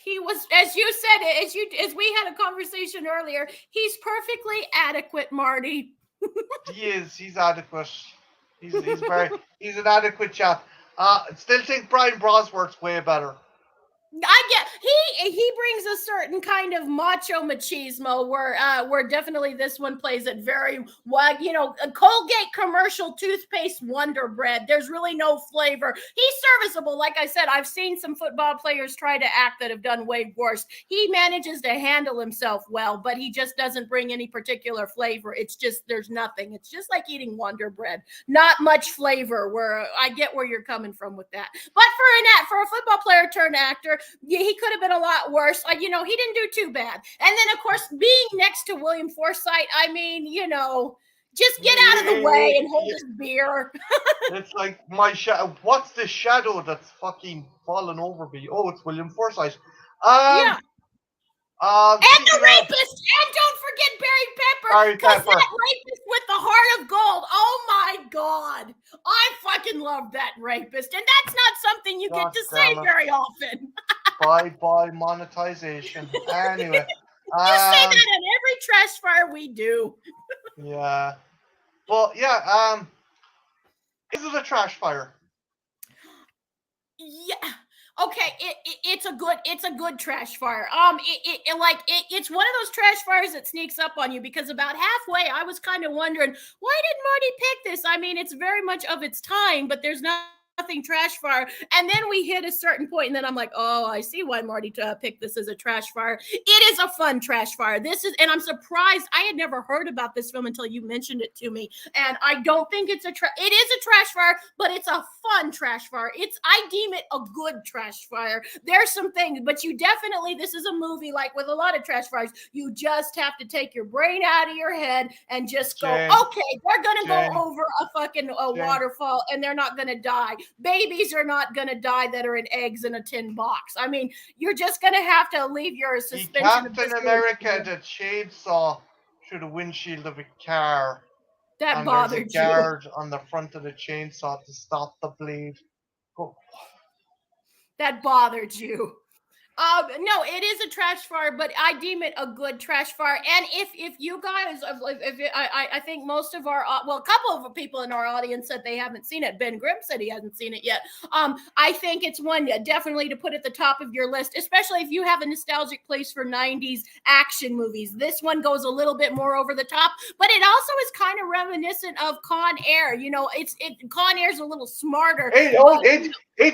He was, as you said, as we had a conversation earlier, he's perfectly adequate, Marty. He is. He's adequate. He's an adequate chap. Still think Brian Brosworth's way better. I get he brings a certain kind of macho machismo where definitely this one plays it very well. You know, a Colgate commercial toothpaste Wonder Bread. There's really no flavor. He's serviceable. Like I said, I've seen some football players try to act that have done way worse. He manages to handle himself well, but he just doesn't bring any particular flavor. It's just there's nothing. It's just like eating Wonder Bread. Not much flavor. Where I get where you're coming from with that. But for a football player turned actor, yeah, he could have been a lot worse. He didn't do too bad. And then, of course, being next to William Forsythe, just get out of the way and hold his beer. It's like my shadow. What's the shadow that's fucking fallen over me? Oh, it's William Forsythe. Yeah. And the rapist. And don't forget Barry Pepper. Because that rapist with the heart of gold. Oh, my God. I fucking love that rapist. And that's not something you get to say very often. Bye monetization. Anyway. You say that in every trash fire we do. Yeah. Well, yeah, is it a trash fire? Yeah. Okay, it's a good trash fire. It's one of those trash fires that sneaks up on you, because about halfway I was kind of wondering, why did Marty pick this? I mean, it's very much of its time, but there's nothing trash fire. And then we hit a certain point, and then I'm like, oh, I see why Marty picked this as a trash fire. It is a fun trash fire. And I'm surprised I had never heard about this film until you mentioned it to me. And I don't think it is a trash fire, but it's a fun trash fire. I deem it a good trash fire. There's some things, but this is a movie, like with a lot of trash fires, you just have to take your brain out of your head and just go, okay, they're going to go over a fucking waterfall and they're not going to die. Babies are not going to die that are in eggs in a tin box. I mean, you're just going to have to leave your suspension of Captain America that chainsaw through the windshield of a car. That bothered you. There's a guard on the front of the chainsaw to stop the bleed. Oh. That bothered you. No, it is a trash fire, but I deem it a good trash fire. And if you guys, I think most of our, a couple of people in our audience said they haven't seen it. Ben Grimm said he hasn't seen it yet. I think it's one definitely to put at the top of your list, especially if you have a nostalgic place for 90s action movies. This one goes a little bit more over the top, but it also is kind of reminiscent of Con Air. Con Air's a little smarter.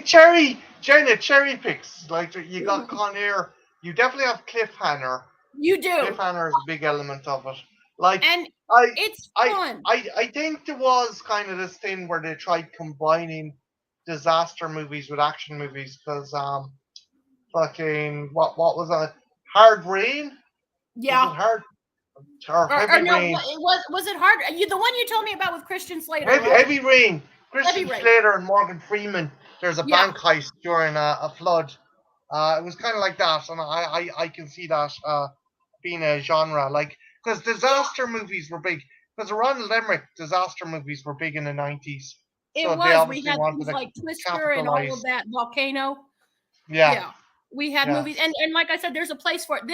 Cherry picks. Like, you got Con Air, you definitely have Cliffhanger. You do. Cliffhanger is a big element of it. It's fun. I think there was kind of this thing where they tried combining disaster movies with action movies, because fucking what was that? Hard Rain? Yeah. Was it Hard or Heavy Rain? Was it Hard? The one you told me about with Christian Slater. Heavy Rain. Christian Slater and Morgan Freeman. There's a bank heist during a flood. It was kind of like that, and I can see that being a genre, like, because disaster movies were big. Because Ronald Emmerich disaster movies were big in the 90s. We had things like Twister and all of that, Volcano. Yeah. We had movies, and like I said, there's a place for it.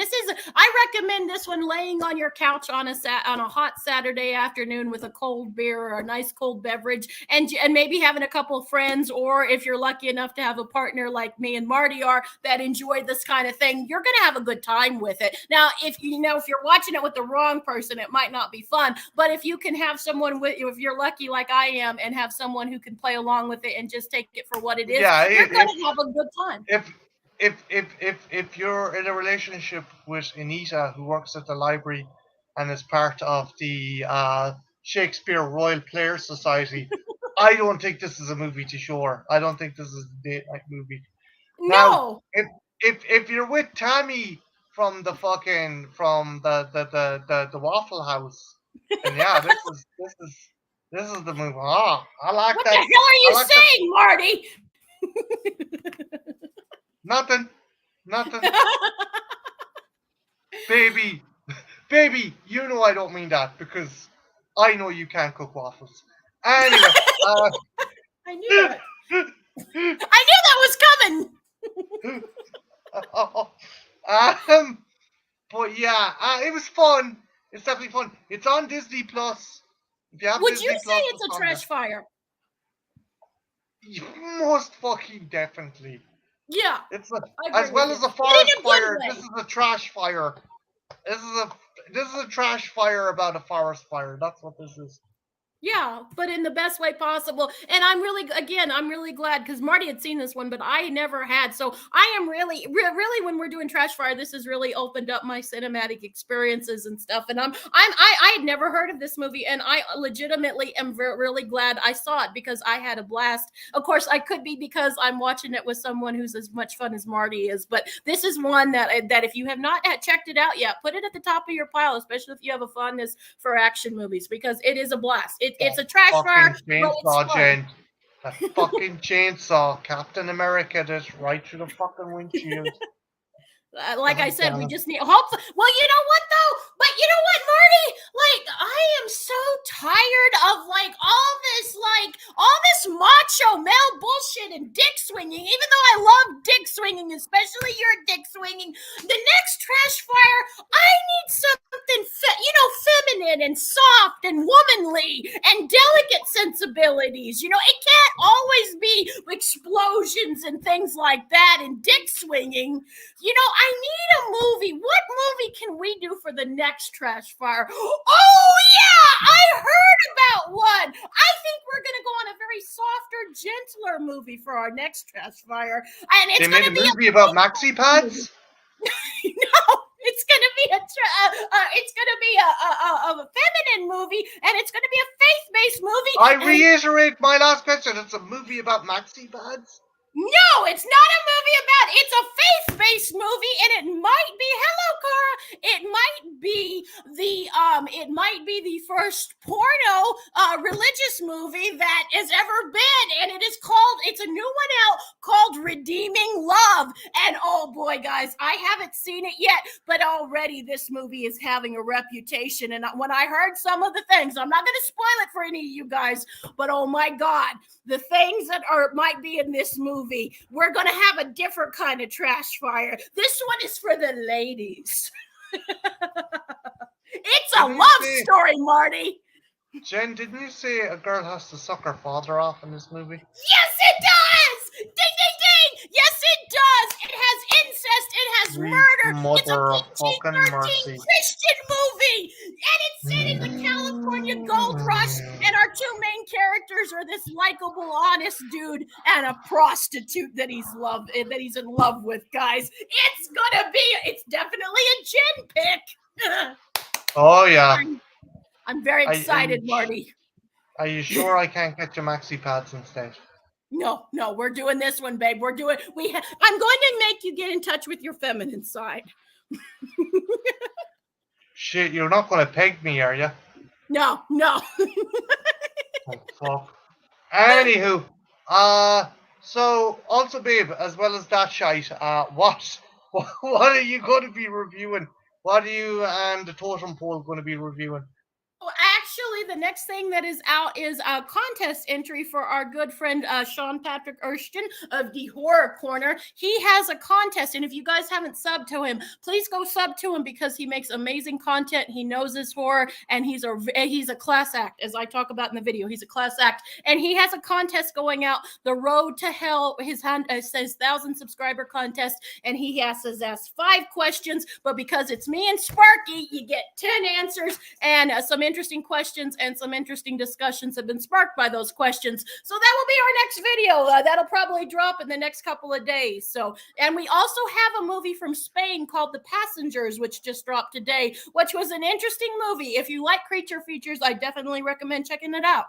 I recommend this one laying on your couch on a hot Saturday afternoon with a cold beer or a nice cold beverage, and maybe having a couple of friends, or if you're lucky enough to have a partner like me and Marty are that enjoy this kind of thing, you're gonna have a good time with it. Now, if you're watching it with the wrong person, it might not be fun. But if you can have someone with you, if you're lucky like I am, and have someone who can play along with it and just take it for what it is, you're gonna have a good time. If you're in a relationship with Anita, who works at the library and is part of the Shakespeare Royal Players Society, I don't think this is a movie to show her. I don't think this is a date night movie. No. Now, if you're with Tammy from the Waffle House, then yeah, this is the movie. Oh, I like what that. What the hell are you saying, Marty? Nothing. Baby, you know I don't mean that, because I know you can't cook waffles. Anyway, I knew that. I knew that was coming. um, but yeah, it was fun. It's definitely fun. It's on Disney Plus. If you have Would you Disney say Plus, it's it's a on there. trash fire? Most fucking definitely. Yeah, It's I as agree with well you. as a In forest a good fire. This way. is a trash fire. This is a this is a trash fire about a forest fire. That's what this is. Yeah, but in the best way possible. And I'm really, again, I'm really glad because Marty had seen this one, but I never had. So I am really, when we're doing Trash Fire, this has really opened up my cinematic experiences and stuff. And I had never heard of this movie, and I legitimately am really glad I saw it because I had a blast. Of course, I could be because I'm watching it with someone who's as much fun as Marty is, but this is one that if you have not checked it out yet, put it at the top of your pile, especially if you have a fondness for action movies because it is a blast. It's That a trash fire, fucking but it's chainsaw, fun. Jen. That fucking chainsaw. Captain America did right through the fucking windshield. Like I God said, damn we it. just need hope. Well, you know what though? But you know what, Marty? Like I am so tired of all this macho male bullshit and dick swinging. Even though I love dick swinging, especially your dick swinging, the next trash fire, I need something feminine and soft and womanly and delicate sensibilities. It can't always be explosions and things like that and dick swinging. I need a movie. What movie can we do for the next trash fire? Oh, yeah, I heard about one. I think we're going to go on a very softer, gentler movie for our next trash fire. And They it's going made a to be movie about maxi pads? no, it's going to be a feminine movie, and it's going to be a faith-based movie. I And reiterate my last question. It's a movie about maxi pads? no, it's not a movie about. It's a faith-based movie, and it might be. Hello, Cara. It might be the first porno religious movie that has ever been, and it is called. It's a new one out called Redeeming Love. And oh boy, guys, I haven't seen it yet, but already this movie is having a reputation. And when I heard some of the things, I'm not going to spoil it for any of you guys, but oh my God, the things that might be in this movie, we're going to have a different kind of trash fire. This one is for the ladies. It's a love story, Marty. Jen, didn't you say a girl has to suck her father off in this movie? Yes, it does. Ding, ding, ding. Yes, it does. It has incest. It has Sweet murder. It's a mother of fucking PG-13 mercy. Christian movie, and it's set in the California Gold Rush. And our two main characters are this likable, honest dude and a prostitute that he's in love with. Guys, it's definitely a Jen pick. Oh, yeah. I'm very excited, Marty. Are you sure I can't get you maxi pads instead? No, we're doing this one, babe. I'm going to make you get in touch with your feminine side. Shit, you're not going to peg me, are you? No. Oh, fuck. Anywho, so also, babe, as well as that shite, what are you going to be reviewing? What are you and the Totem Pole going to be reviewing? Well, actually, the next thing that is out is a contest entry for our good friend Sean Patrick Erskine of the Horror Corner. He has a contest, and if you guys haven't subbed to him, please go sub to him because he makes amazing content. He knows his horror, and he's a class act, as I talk about in the video. He's a class act, and he has a contest going out, the Road to Hell. His says 1,000 subscriber contest, and he has to ask 5 questions. But because it's me and Sparky, you get 10 answers, and some interesting questions and some interesting discussions have been sparked by those questions. So that will be our next video. That'll probably drop in the next couple of days. And we also have a movie from Spain called The Passengers, which just dropped today, which was an interesting movie. If you like creature features, I definitely recommend checking it out.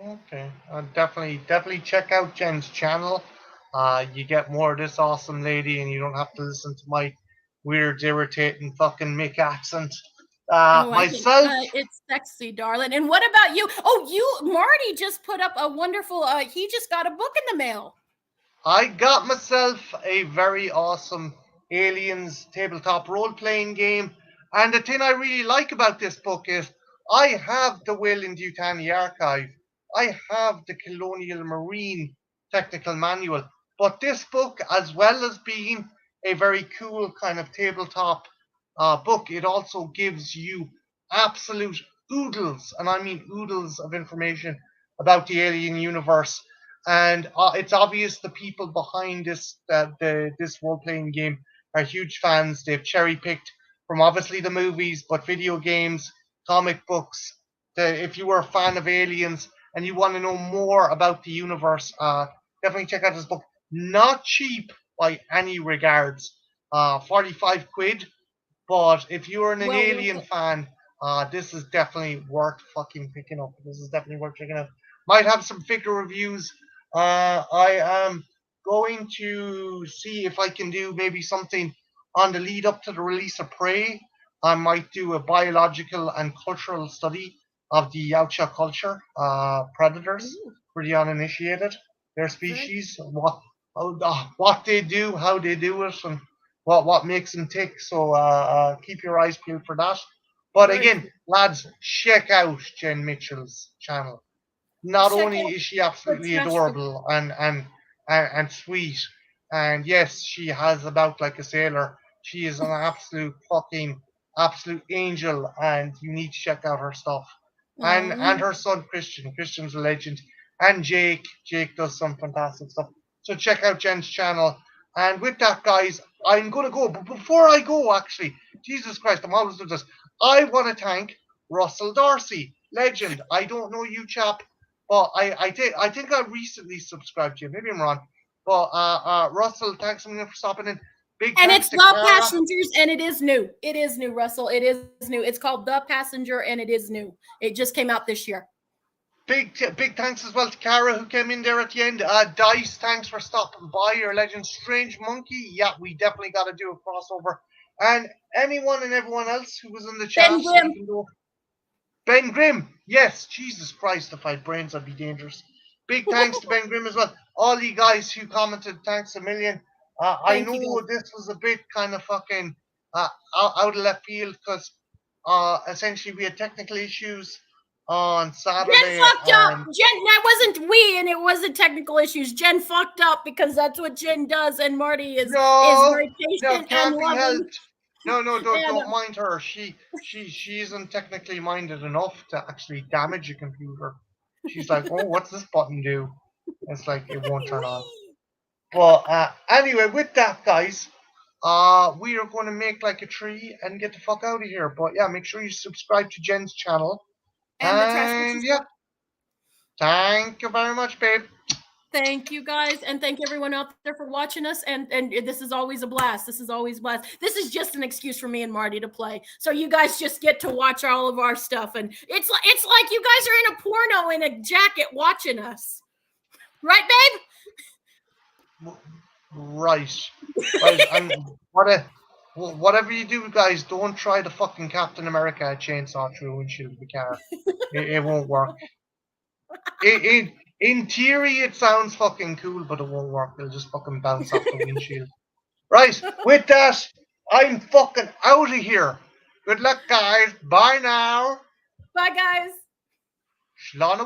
Okay, definitely check out Jen's channel. You get more of this awesome lady, and you don't have to listen to my weird, irritating fucking Mick accent. Myself, it's sexy, darling. And what about you? Oh, Marty just put up a wonderful. He just got a book in the mail. I got myself a very awesome Aliens tabletop role-playing game, and the thing I really like about this book is I have the Weyland-Yutani archive, I have the Colonial Marine technical manual, but this book, as well as being a very cool kind of tabletop book, it also gives you absolute oodles, and I mean oodles of information about the alien universe. And it's obvious the people behind this role playing game are huge fans. They've cherry picked from obviously the movies, but video games, comic books. If you were a fan of aliens and you want to know more about the universe, definitely check out this book. Not cheap by any regards. 45 quid. But if you're an Well worth alien it. fan, this is definitely worth fucking picking up. This is definitely worth checking out. Might have some figure reviews. I am going to see if I can do maybe something on the lead up to the release of Prey. I might do a biological and cultural study of the Yautja culture, predators Ooh, for the uninitiated, their very, species, what they do, how they do it, and what makes them tick. So keep your eyes peeled for that. But very again, cool. lads, check out Jen Mitchell's channel. Not Check only out is she her absolutely trash figure. adorable and sweet, and yes, she has about like a sailor. She is an absolute fucking absolute angel, and you need to check out her stuff. And Um, her son Christian. Christian's a legend. And Jake does some fantastic stuff. So check out Jen's channel. And with that, guys, I'm gonna go. But before I go, actually, Jesus Christ, I'm always doing this. I want to thank Russell Dorsey, legend. I don't know you, chap, but I think I recently subscribed to you. Maybe I'm wrong. But Russell, thanks a million for stopping in. Big and thanks it's to The Cara. Passengers, and it is new. It is new, Russell. It is new. It's called The Passenger, and it is new. It just came out this year. Big thanks as well to Cara who came in there at the end. Dice, thanks for stopping by. Your legend, Strange Monkey. Yeah, we definitely got to do a crossover. And anyone and everyone else who was in the Ben chat, Grimm. even though Ben Grimm, yes, Jesus Christ, if I had brains, I'd be dangerous. Big thanks to Ben Grimm as well. All you guys who commented, thanks a million. I Thank you, know guys. this was a bit kind of fucking out of left field because essentially we had technical issues on Jen Saturday fucked up. and Jen, that wasn't we, and it wasn't technical issues. Jen fucked up because that's what Jen does, and Marty is no, very no, patient and can't be loving. helped. No, And don't mind her. She isn't technically minded enough to actually damage a computer. She's like, oh, what's this button do? It's like it won't turn on. But anyway, with that, guys, we are going to make like a tree and get the fuck out of here. But yeah, make sure you subscribe to Jen's channel. the trash And yeah, thank you very much, babe. thank you guys, and thank everyone out there for watching us. And this is always a blast. This is always a blast. This is just an excuse for me and Marty to play, so you guys just get to watch all of our stuff. And it's like you guys are in a porno in a jacket watching us, right, babe? Right, right. And whatever you do, guys, don't try the fucking Captain America chainsaw through windshield of the car. It won't work. In theory, it sounds fucking cool, but it won't work. It'll just fucking bounce off the windshield. Right, with that, I'm fucking out of here. Good luck, guys. Bye now. Bye, guys. Sláinte